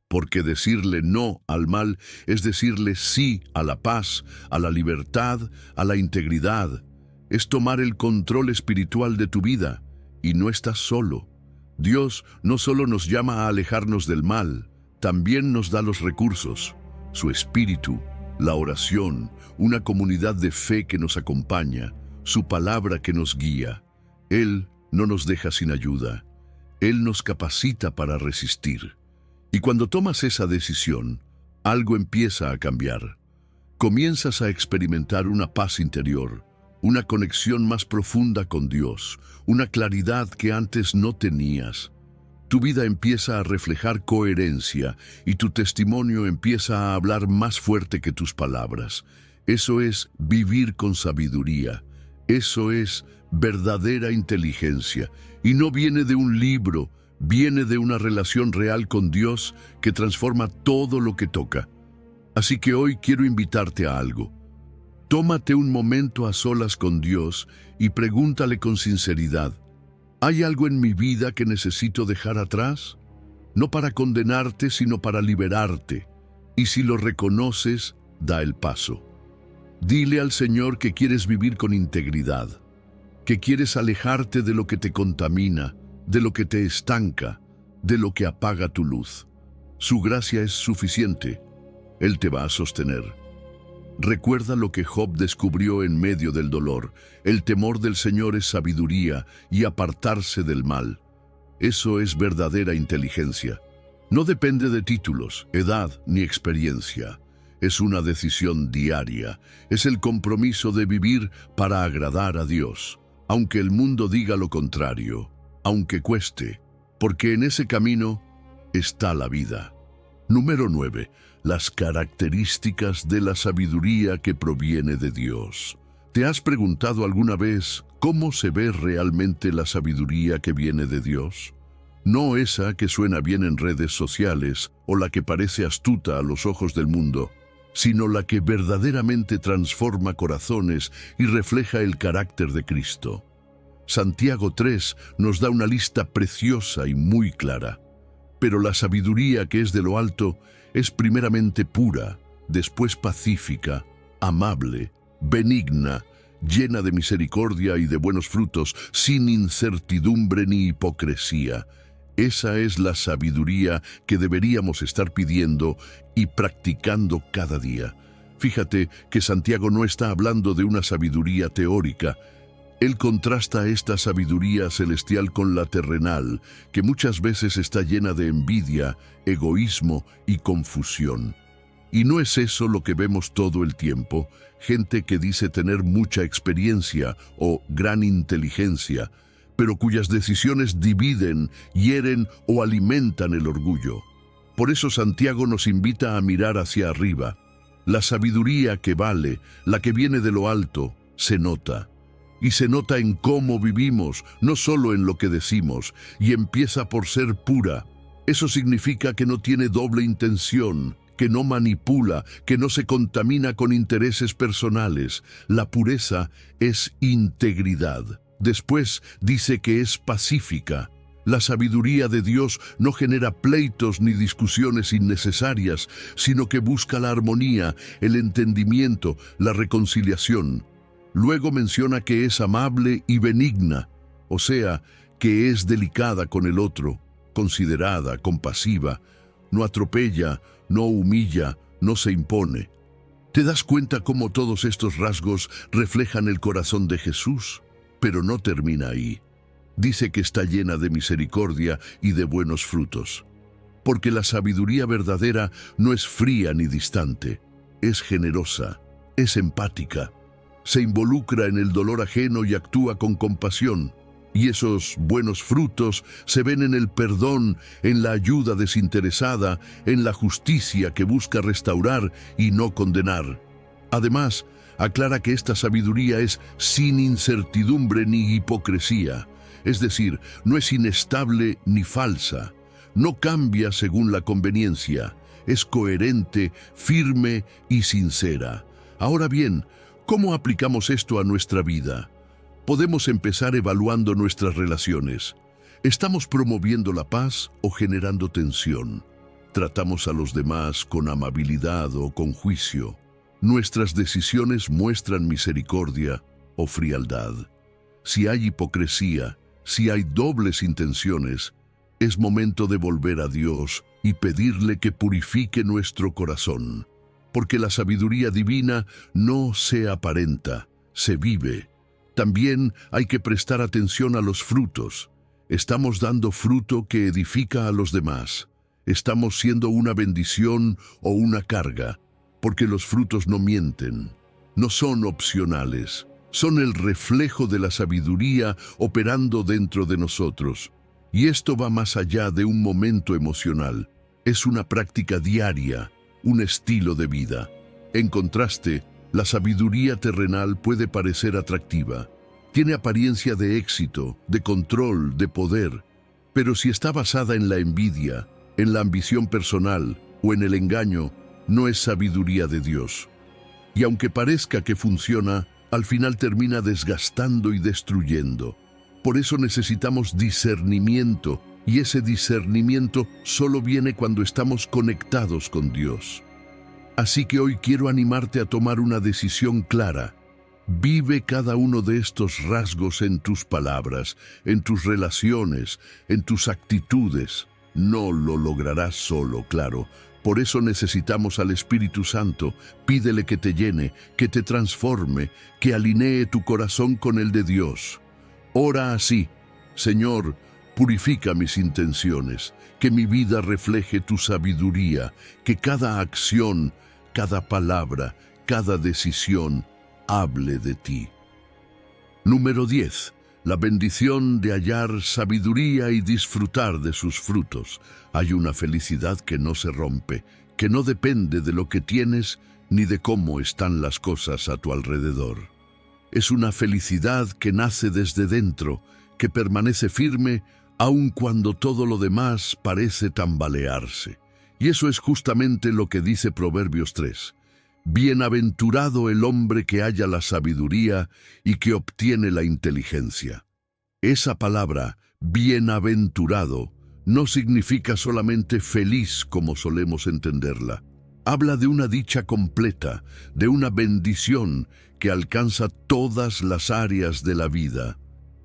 Porque decirle no al mal es decirle sí a la paz, a la libertad, a la integridad. Es tomar el control espiritual de tu vida, y no estás solo. Dios no solo nos llama a alejarnos del mal, también nos da los recursos, su espíritu, la oración, una comunidad de fe que nos acompaña, su palabra que nos guía. Él no nos deja sin ayuda. Él nos capacita para resistir. Y cuando tomas esa decisión, algo empieza a cambiar. Comienzas a experimentar una paz interior, una conexión más profunda con Dios, una claridad que antes no tenías. Tu vida empieza a reflejar coherencia y tu testimonio empieza a hablar más fuerte que tus palabras. Eso es vivir con sabiduría. Eso es verdadera inteligencia. Y no viene de un libro, viene de una relación real con Dios que transforma todo lo que toca. Así que hoy quiero invitarte a algo. Tómate un momento a solas con Dios y pregúntale con sinceridad: ¿hay algo en mi vida que necesito dejar atrás? No para condenarte, sino para liberarte. Y si lo reconoces, da el paso. Dile al Señor que quieres vivir con integridad, que quieres alejarte de lo que te contamina, de lo que te estanca, de lo que apaga tu luz. Su gracia es suficiente. Él te va a sostener. Recuerda lo que Job descubrió en medio del dolor. El temor del Señor es sabiduría y apartarse del mal. Eso es verdadera inteligencia. No depende de títulos, edad ni experiencia. Es una decisión diaria, es el compromiso de vivir para agradar a Dios, aunque el mundo diga lo contrario, aunque cueste, porque en ese camino está la vida. Número 9. Las características de la sabiduría que proviene de Dios. ¿Te has preguntado alguna vez cómo se ve realmente la sabiduría que viene de Dios? No esa que suena bien en redes sociales o la que parece astuta a los ojos del mundo, sino la que verdaderamente transforma corazones y refleja el carácter de Cristo. Santiago 3 nos da una lista preciosa y muy clara. Pero la sabiduría que es de lo alto es primeramente pura, después pacífica, amable, benigna, llena de misericordia y de buenos frutos, sin incertidumbre ni hipocresía. Esa es la sabiduría que deberíamos estar pidiendo y practicando cada día. Fíjate que Santiago no está hablando de una sabiduría teórica. Él contrasta esta sabiduría celestial con la terrenal, que muchas veces está llena de envidia, egoísmo y confusión. Y no es eso lo que vemos todo el tiempo, gente que dice tener mucha experiencia o gran inteligencia, pero cuyas decisiones dividen, hieren o alimentan el orgullo. Por eso Santiago nos invita a mirar hacia arriba. La sabiduría que vale, la que viene de lo alto, se nota. Y se nota en cómo vivimos, no solo en lo que decimos, y empieza por ser pura. Eso significa que no tiene doble intención, que no manipula, que no se contamina con intereses personales. La pureza es integridad. Después dice que es pacífica. La sabiduría de Dios no genera pleitos ni discusiones innecesarias, sino que busca la armonía, el entendimiento, la reconciliación. Luego menciona que es amable y benigna, o sea, que es delicada con el otro, considerada, compasiva, no atropella, no humilla, no se impone. ¿Te das cuenta cómo todos estos rasgos reflejan el corazón de Jesús? Pero no termina ahí. Dice que está llena de misericordia y de buenos frutos. Porque la sabiduría verdadera no es fría ni distante, es generosa, es empática. Se involucra en el dolor ajeno y actúa con compasión. Y esos buenos frutos se ven en el perdón, en la ayuda desinteresada, en la justicia que busca restaurar y no condenar. Además, aclara que esta sabiduría es sin incertidumbre ni hipocresía, es decir, no es inestable ni falsa, no cambia según la conveniencia, es coherente, firme y sincera. Ahora bien, ¿cómo aplicamos esto a nuestra vida? Podemos empezar evaluando nuestras relaciones. ¿Estamos promoviendo la paz o generando tensión? ¿Tratamos a los demás con amabilidad o con juicio? ¿Nuestras decisiones muestran misericordia o frialdad? Si hay hipocresía, si hay dobles intenciones, es momento de volver a Dios y pedirle que purifique nuestro corazón. Porque la sabiduría divina no se aparenta, se vive. También hay que prestar atención a los frutos. ¿Estamos dando fruto que edifica a los demás? ¿Estamos siendo una bendición o una carga? Porque los frutos no mienten, no son opcionales, son el reflejo de la sabiduría operando dentro de nosotros. Y esto va más allá de un momento emocional, es una práctica diaria, un estilo de vida. En contraste, la sabiduría terrenal puede parecer atractiva, tiene apariencia de éxito, de control, de poder, pero si está basada en la envidia, en la ambición personal o en el engaño, no es sabiduría de Dios. Y aunque parezca que funciona, al final termina desgastando y destruyendo. Por eso necesitamos discernimiento, y ese discernimiento solo viene cuando estamos conectados con Dios. Así que hoy quiero animarte a tomar una decisión clara. Vive cada uno de estos rasgos en tus palabras, en tus relaciones, en tus actitudes. No lo lograrás solo, claro. Por eso necesitamos al Espíritu Santo. Pídele que te llene, que te transforme, que alinee tu corazón con el de Dios. Ora así: Señor, Purifica mis intenciones, que mi vida refleje tu sabiduría, que cada acción, cada palabra, cada decisión hable de ti. Número 10. La bendición de hallar sabiduría y disfrutar de sus frutos. Hay una felicidad que no se rompe, que no depende de lo que tienes ni de cómo están las cosas a tu alrededor. Es una felicidad que nace desde dentro, que permanece firme aun cuando todo lo demás parece tambalearse. Y eso es justamente lo que dice Proverbios 3. Bienaventurado el hombre que halla la sabiduría y que obtiene la inteligencia. Esa palabra, bienaventurado, no significa solamente feliz como solemos entenderla. Habla de una dicha completa, de una bendición que alcanza todas las áreas de la vida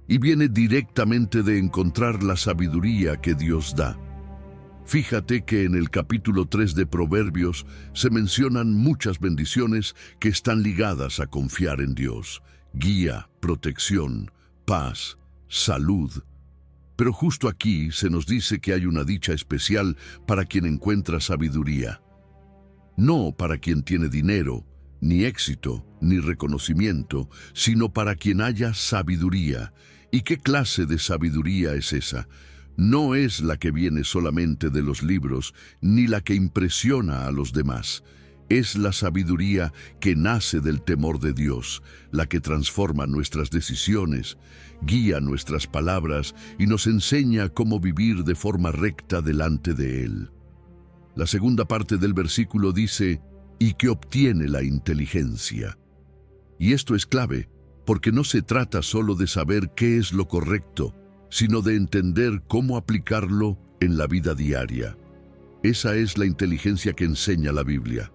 y viene directamente de encontrar la sabiduría que Dios da. Fíjate que en el capítulo 3 de Proverbios se mencionan muchas bendiciones que están ligadas a confiar en Dios: guía, protección, paz, salud. Pero justo aquí se nos dice que hay una dicha especial para quien encuentra sabiduría. No para quien tiene dinero, ni éxito, ni reconocimiento, sino para quien haya sabiduría. ¿Y qué clase de sabiduría es esa? No es la que viene solamente de los libros, ni la que impresiona a los demás. Es la sabiduría que nace del temor de Dios, la que transforma nuestras decisiones, guía nuestras palabras y nos enseña cómo vivir de forma recta delante de Él. La segunda parte del versículo dice, y que obtiene la inteligencia. Y esto es clave, porque no se trata solo de saber qué es lo correcto, sino de entender cómo aplicarlo en la vida diaria. Esa es la inteligencia que enseña la Biblia.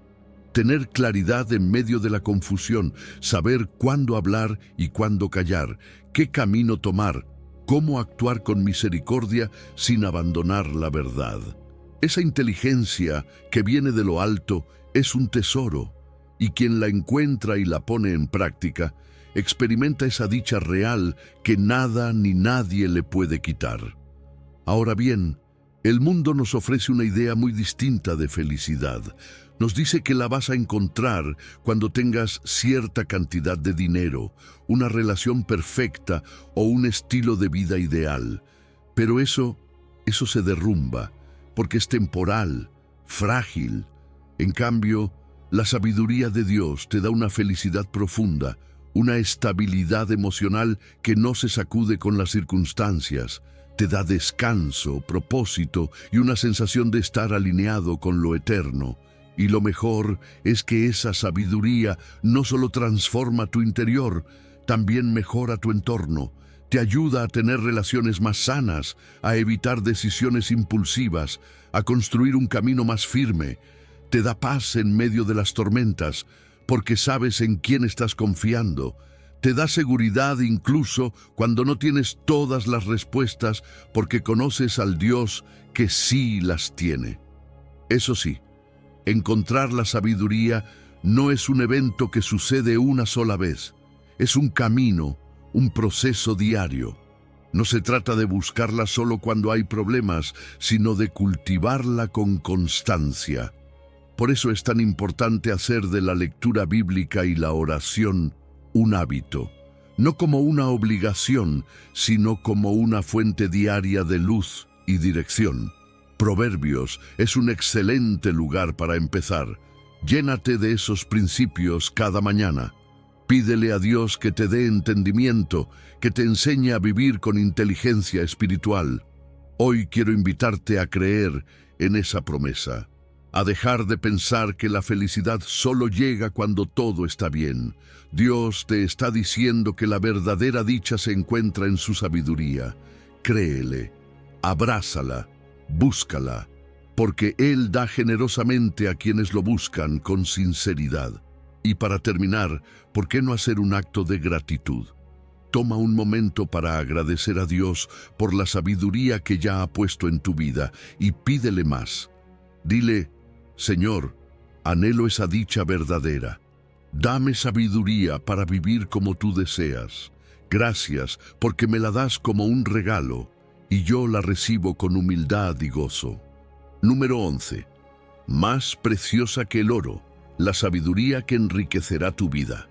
Tener claridad en medio de la confusión, saber cuándo hablar y cuándo callar, qué camino tomar, cómo actuar con misericordia sin abandonar la verdad. Esa inteligencia que viene de lo alto es un tesoro, y quien la encuentra y la pone en práctica, experimenta esa dicha real que nada ni nadie le puede quitar. Ahora bien, el mundo nos ofrece una idea muy distinta de felicidad. Nos dice que la vas a encontrar cuando tengas cierta cantidad de dinero, una relación perfecta o un estilo de vida ideal. Pero eso se derrumba, porque es temporal, frágil. En cambio, la sabiduría de Dios te da una felicidad profunda, una estabilidad emocional que no se sacude con las circunstancias. Te da descanso, propósito y una sensación de estar alineado con lo eterno. Y lo mejor es que esa sabiduría no solo transforma tu interior, también mejora tu entorno. Te ayuda a tener relaciones más sanas, a evitar decisiones impulsivas, a construir un camino más firme. Te da paz en medio de las tormentas, porque sabes en quién estás confiando. Te da seguridad incluso cuando no tienes todas las respuestas, porque conoces al Dios que sí las tiene. Eso sí, encontrar la sabiduría no es un evento que sucede una sola vez. Es un camino, un proceso diario. No se trata de buscarla solo cuando hay problemas, sino de cultivarla con constancia. Por eso es tan importante hacer de la lectura bíblica y la oración un hábito, no como una obligación, sino como una fuente diaria de luz y dirección. Proverbios es un excelente lugar para empezar. Llénate de esos principios cada mañana. Pídele a Dios que te dé entendimiento, que te enseñe a vivir con inteligencia espiritual. Hoy quiero invitarte a creer en esa promesa, a dejar de pensar que la felicidad solo llega cuando todo está bien. Dios te está diciendo que la verdadera dicha se encuentra en su sabiduría. Créele, abrázala, búscala, porque Él da generosamente a quienes lo buscan con sinceridad. Y para terminar, ¿por qué no hacer un acto de gratitud? Toma un momento para agradecer a Dios por la sabiduría que ya ha puesto en tu vida y pídele más. Dile, Señor, anhelo esa dicha verdadera. Dame sabiduría para vivir como tú deseas. Gracias porque me la das como un regalo. y yo la recibo con humildad y gozo. Número 11. Más preciosa que el oro, la sabiduría que enriquecerá tu vida.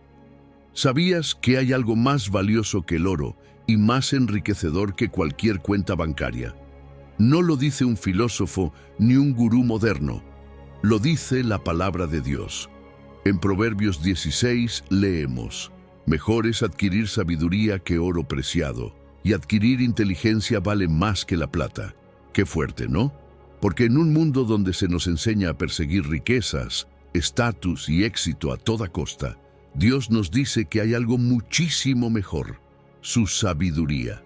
¿Sabías que hay algo más valioso que el oro y más enriquecedor que cualquier cuenta bancaria? No lo dice un filósofo ni un gurú moderno, lo dice la palabra de Dios. En Proverbios 16 leemos: mejor es adquirir sabiduría que oro preciado, y adquirir inteligencia vale más que la plata. Qué fuerte, ¿no? Porque en un mundo donde se nos enseña a perseguir riquezas, estatus y éxito a toda costa, Dios nos dice que hay algo muchísimo mejor: su sabiduría.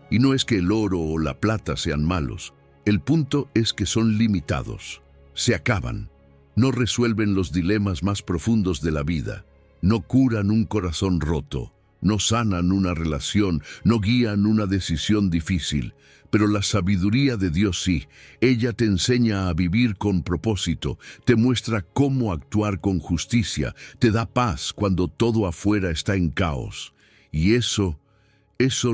Y no es que el oro o la plata sean malos, el punto es que son limitados, se acaban, no resuelven los dilemas más profundos de la vida, no curan un corazón roto, no sanan una relación, no guían una decisión difícil. Pero la sabiduría de Dios sí, ella te enseña a vivir con propósito, te muestra cómo actuar con justicia, te da paz cuando todo afuera está en caos. Y eso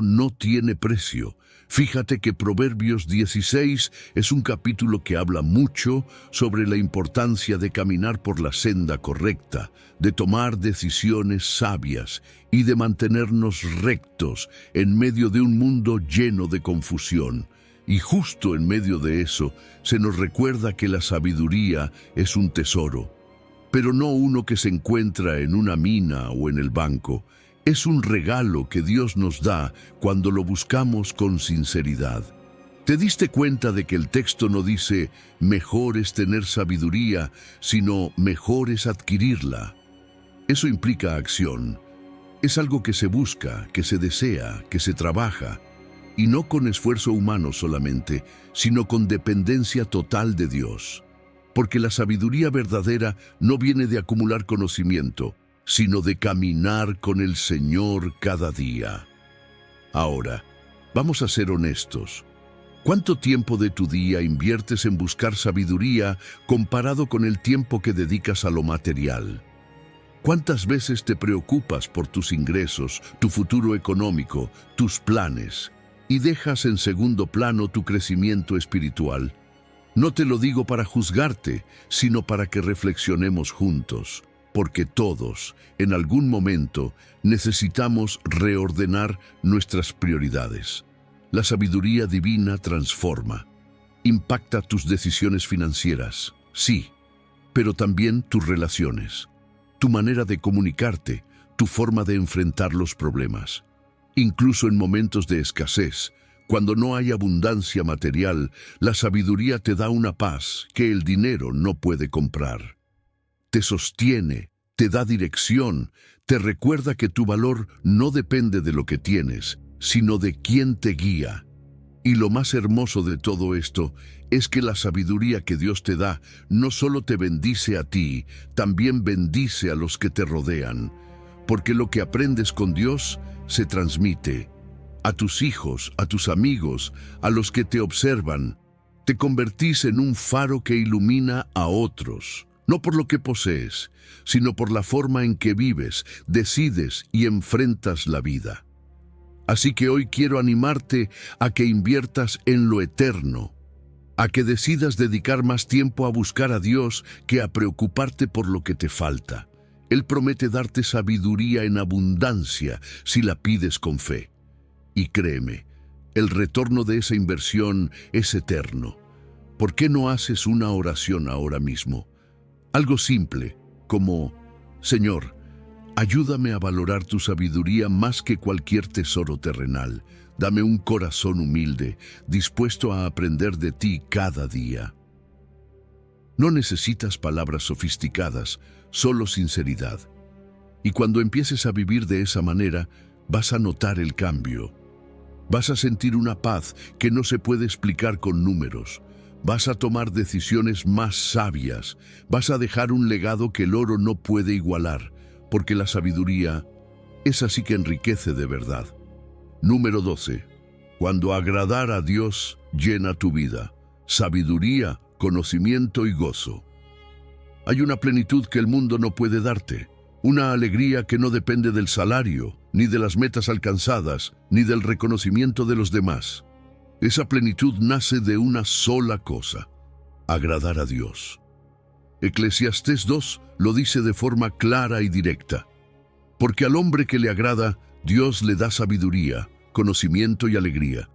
no tiene precio. Fíjate que Proverbios 16 es un capítulo que habla mucho sobre la importancia de caminar por la senda correcta, de tomar decisiones sabias y de mantenernos rectos en medio de un mundo lleno de confusión. Y justo en medio de eso se nos recuerda que la sabiduría es un tesoro, pero no uno que se encuentra en una mina o en el banco. Es un regalo que Dios nos da cuando lo buscamos con sinceridad. ¿Te diste cuenta de que el texto no dice mejor es tener sabiduría, sino mejor es adquirirla? Eso implica acción. Es algo que se busca, que se desea, que se trabaja, y no con esfuerzo humano solamente, sino con dependencia total de Dios. Porque la sabiduría verdadera no viene de acumular conocimiento, sino de caminar con el Señor cada día. Ahora, vamos a ser honestos. ¿Cuánto tiempo de tu día inviertes en buscar sabiduría comparado con el tiempo que dedicas a lo material? ¿Cuántas veces te preocupas por tus ingresos, tu futuro económico, tus planes, y dejas en segundo plano tu crecimiento espiritual? No te lo digo para juzgarte, sino para que reflexionemos juntos. Porque todos, en algún momento, necesitamos reordenar nuestras prioridades. La sabiduría divina transforma, impacta tus decisiones financieras, sí, pero también tus relaciones, tu manera de comunicarte, tu forma de enfrentar los problemas. Incluso en momentos de escasez, cuando no hay abundancia material, la sabiduría te da una paz que el dinero no puede comprar. Te sostiene, te da dirección, te recuerda que tu valor no depende de lo que tienes, sino de quién te guía. Y lo más hermoso de todo esto es que la sabiduría que Dios te da no solo te bendice a ti, también bendice a los que te rodean. Porque lo que aprendes con Dios se transmite a tus hijos, a tus amigos, a los que te observan. Te convertís en un faro que ilumina a otros. No por lo que posees, sino por la forma en que vives, decides y enfrentas la vida. Así que hoy quiero animarte a que inviertas en lo eterno, a que decidas dedicar más tiempo a buscar a Dios que a preocuparte por lo que te falta. Él promete darte sabiduría en abundancia si la pides con fe. Y créeme, el retorno de esa inversión es eterno. ¿Por qué no haces una oración ahora mismo? Algo simple, como: Señor, ayúdame a valorar tu sabiduría más que cualquier tesoro terrenal. Dame un corazón humilde, dispuesto a aprender de ti cada día. No necesitas palabras sofisticadas, solo sinceridad. Y cuando empieces a vivir de esa manera, vas a notar el cambio. Vas a sentir una paz que no se puede explicar con números. Vas a tomar decisiones más sabias. Vas a dejar un legado que el oro no puede igualar, porque la sabiduría es así que enriquece de verdad. Número 12. Cuando agradar a Dios llena tu vida. Sabiduría, conocimiento y gozo. Hay una plenitud que el mundo no puede darte. Una alegría que no depende del salario, ni de las metas alcanzadas, ni del reconocimiento de los demás. Esa plenitud nace de una sola cosa: agradar a Dios. Eclesiastés 2 lo dice de forma clara y directa. Porque al hombre que le agrada, Dios le da sabiduría, conocimiento y alegría.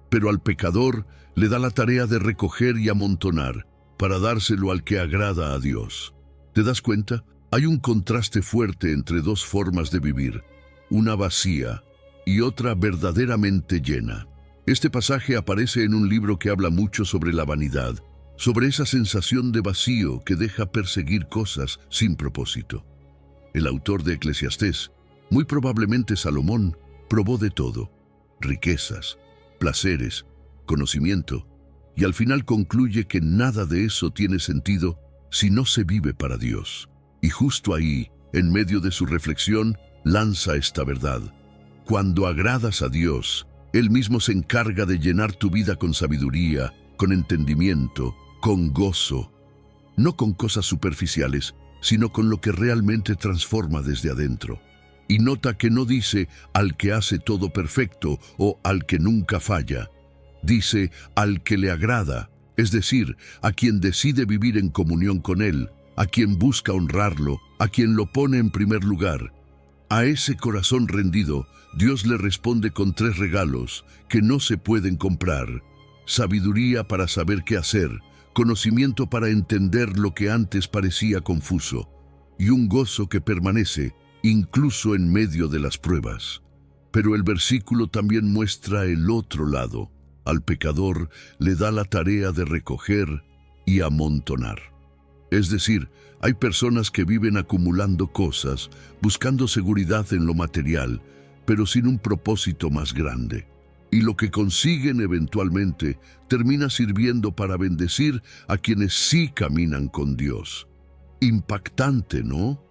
Pero al pecador le da la tarea de recoger y amontonar, para dárselo al que agrada a Dios. ¿Te das cuenta? Hay un contraste fuerte entre dos formas de vivir, una vacía y otra verdaderamente llena. Este pasaje aparece en un libro que habla mucho sobre la vanidad, sobre esa sensación de vacío que deja perseguir cosas sin propósito. El autor de Eclesiastés, muy probablemente Salomón, probó de todo: riquezas, placeres, conocimiento, y al final concluye que nada de eso tiene sentido si no se vive para Dios. Y justo ahí, en medio de su reflexión, lanza esta verdad: cuando agradas a Dios, Él mismo se encarga de llenar tu vida con sabiduría, con entendimiento, con gozo, no con cosas superficiales, sino con lo que realmente transforma desde adentro. Y nota que no dice al que hace todo perfecto o al que nunca falla. Dice al que le agrada, es decir, a quien decide vivir en comunión con Él, a quien busca honrarlo, a quien lo pone en primer lugar. A ese corazón rendido, Dios le responde con 3 regalos que no se pueden comprar: sabiduría para saber qué hacer, conocimiento para entender lo que antes parecía confuso, y un gozo que permanece incluso en medio de las pruebas. Pero el versículo también muestra el otro lado: al pecador le da la tarea de recoger y amontonar. Es decir, hay personas que viven acumulando cosas, buscando seguridad en lo material, pero sin un propósito más grande. Y lo que consiguen eventualmente termina sirviendo para bendecir a quienes sí caminan con Dios. Impactante, ¿no?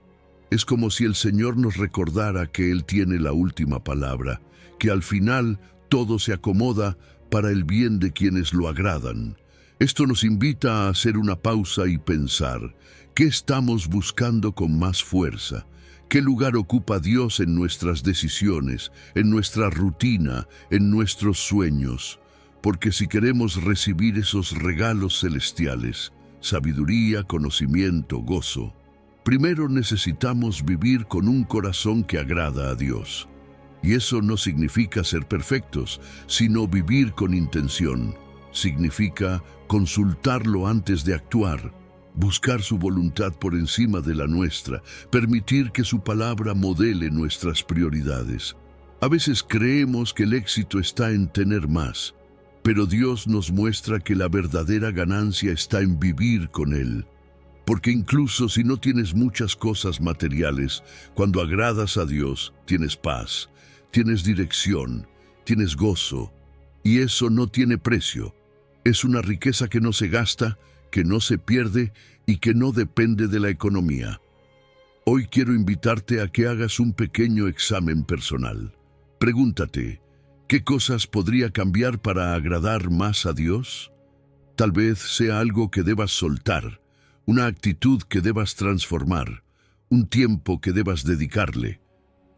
Es como si el Señor nos recordara que Él tiene la última palabra, que al final todo se acomoda para el bien de quienes lo agradan. Esto nos invita a hacer una pausa y pensar: ¿qué estamos buscando con más fuerza? ¿Qué lugar ocupa Dios en nuestras decisiones, en nuestra rutina, en nuestros sueños? Porque si queremos recibir esos regalos celestiales, sabiduría, conocimiento, gozo, primero necesitamos vivir con un corazón que agrada a Dios. Y eso no significa ser perfectos, sino vivir con intención. Significa consultarlo antes de actuar, buscar su voluntad por encima de la nuestra, permitir que su palabra modele nuestras prioridades. A veces creemos que el éxito está en tener más, pero Dios nos muestra que la verdadera ganancia está en vivir con Él. Porque incluso si no tienes muchas cosas materiales, cuando agradas a Dios, tienes paz, tienes dirección, tienes gozo, y eso no tiene precio. Es una riqueza que no se gasta, que no se pierde y que no depende de la economía. Hoy quiero invitarte a que hagas un pequeño examen personal. Pregúntate: ¿qué cosas podría cambiar para agradar más a Dios? Tal vez sea algo que debas soltar, una actitud que debas transformar, un tiempo que debas dedicarle.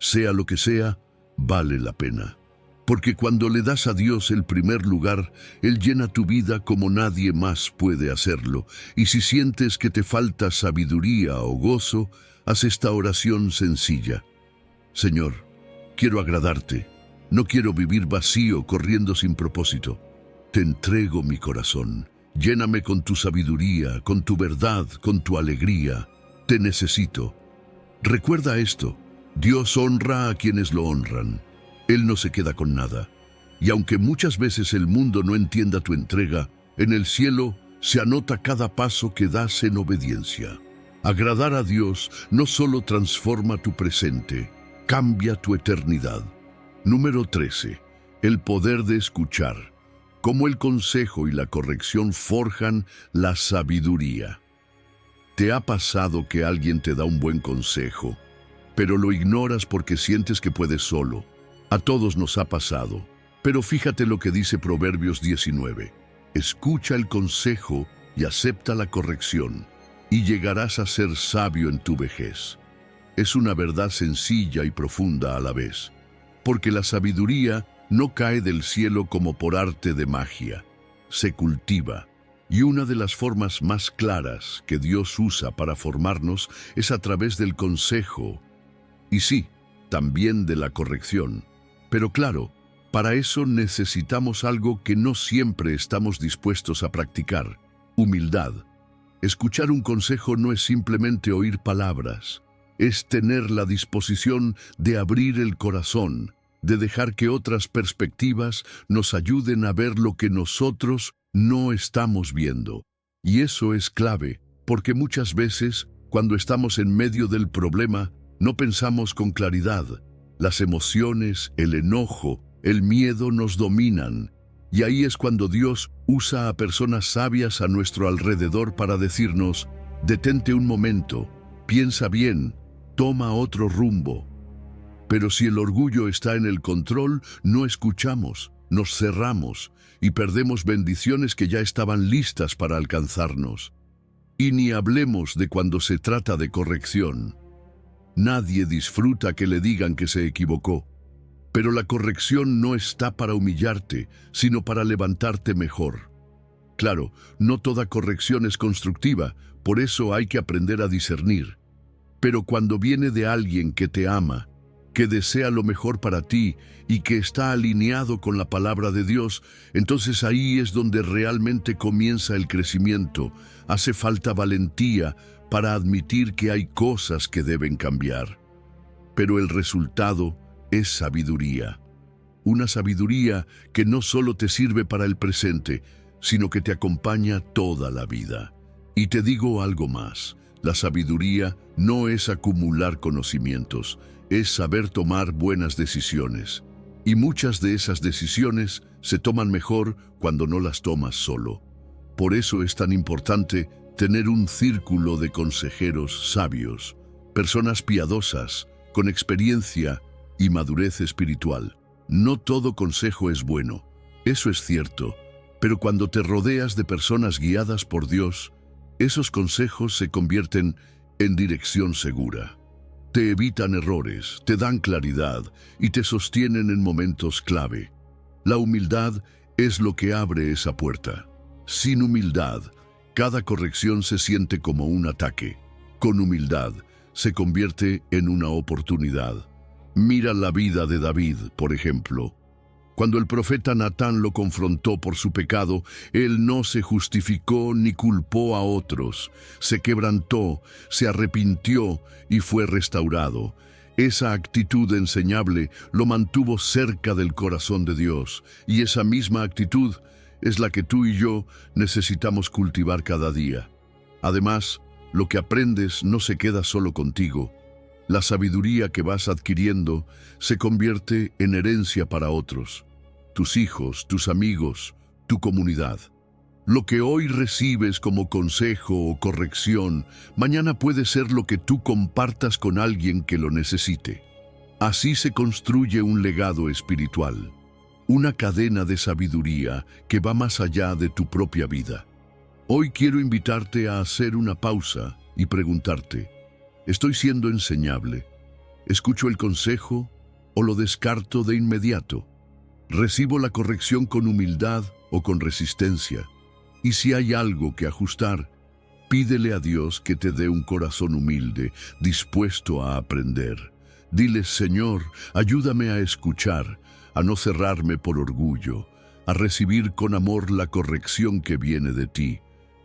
Sea lo que sea, vale la pena. Porque cuando le das a Dios el primer lugar, Él llena tu vida como nadie más puede hacerlo. Y si sientes que te falta sabiduría o gozo, haz esta oración sencilla: Señor, quiero agradarte. No quiero vivir vacío, corriendo sin propósito. Te entrego mi corazón. Lléname con tu sabiduría, con tu verdad, con tu alegría. Te necesito. Recuerda esto: Dios honra a quienes lo honran. Él no se queda con nada. Y aunque muchas veces el mundo no entienda tu entrega, en el cielo se anota cada paso que das en obediencia. Agradar a Dios no solo transforma tu presente, cambia tu eternidad. Número 13. El poder de escuchar. Cómo el consejo y la corrección forjan la sabiduría. ¿Te ha pasado que alguien te da un buen consejo, pero lo ignoras porque sientes que puedes solo? A todos nos ha pasado, pero fíjate lo que dice Proverbios 19. Escucha el consejo y acepta la corrección, y llegarás a ser sabio en tu vejez. Es una verdad sencilla y profunda a la vez, porque la sabiduría no cae del cielo como por arte de magia, se cultiva. Y una de las formas más claras que Dios usa para formarnos es a través del consejo. Y sí, también de la corrección. Pero claro, para eso necesitamos algo que no siempre estamos dispuestos a practicar: humildad. Escuchar un consejo no es simplemente oír palabras, es tener la disposición de abrir el corazón, de dejar que otras perspectivas nos ayuden a ver lo que nosotros no estamos viendo. Y eso es clave, porque muchas veces, cuando estamos en medio del problema, no pensamos con claridad. Las emociones, el enojo, el miedo nos dominan. Y ahí es cuando Dios usa a personas sabias a nuestro alrededor para decirnos: detente un momento, piensa bien, toma otro rumbo. Pero si el orgullo está en el control, no escuchamos, nos cerramos y perdemos bendiciones que ya estaban listas para alcanzarnos. Y ni hablemos de cuando se trata de corrección. Nadie disfruta que le digan que se equivocó. Pero la corrección no está para humillarte, sino para levantarte mejor. Claro, no toda corrección es constructiva, por eso hay que aprender a discernir. Pero cuando viene de alguien que te ama, que desea lo mejor para ti y que está alineado con la palabra de Dios, entonces ahí es donde realmente comienza el crecimiento. Hace falta valentía para admitir que hay cosas que deben cambiar. Pero el resultado es sabiduría. Una sabiduría que no solo te sirve para el presente, sino que te acompaña toda la vida. Y te digo algo más: la sabiduría no es acumular conocimientos, es saber tomar buenas decisiones. Y muchas de esas decisiones se toman mejor cuando no las tomas solo. Por eso es tan importante tener un círculo de consejeros sabios, personas piadosas, con experiencia y madurez espiritual. No todo consejo es bueno, eso es cierto, pero cuando te rodeas de personas guiadas por Dios, esos consejos se convierten en dirección segura. Te evitan errores, te dan claridad y te sostienen en momentos clave. La humildad es lo que abre esa puerta. Sin humildad, cada corrección se siente como un ataque. Con humildad, se convierte en una oportunidad. Mira la vida de David, por ejemplo. Cuando el profeta Natán lo confrontó por su pecado, él no se justificó ni culpó a otros. Se quebrantó, se arrepintió y fue restaurado. Esa actitud enseñable lo mantuvo cerca del corazón de Dios, y esa misma actitud es la que tú y yo necesitamos cultivar cada día. Además, lo que aprendes no se queda solo contigo. La sabiduría que vas adquiriendo se convierte en herencia para otros, tus hijos, tus amigos, tu comunidad. Lo que hoy recibes como consejo o corrección, mañana puede ser lo que tú compartas con alguien que lo necesite. Así se construye un legado espiritual, una cadena de sabiduría que va más allá de tu propia vida. Hoy quiero invitarte a hacer una pausa y preguntarte: ¿estoy siendo enseñable? ¿Escucho el consejo o lo descarto de inmediato? ¿Recibo la corrección con humildad o con resistencia? Y si hay algo que ajustar, pídele a Dios que te dé un corazón humilde, dispuesto a aprender. Dile: Señor, ayúdame a escuchar, a no cerrarme por orgullo, a recibir con amor la corrección que viene de ti.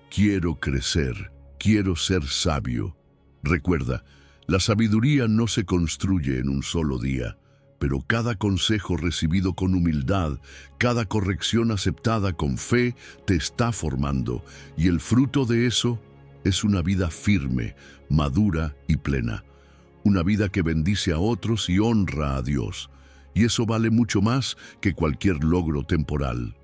Quiero crecer, quiero ser sabio. Recuerda, la sabiduría no se construye en un solo día, pero cada consejo recibido con humildad, cada corrección aceptada con fe, te está formando, y el fruto de eso es una vida firme, madura y plena. Una vida que bendice a otros y honra a Dios. Y eso vale mucho más que cualquier logro temporal.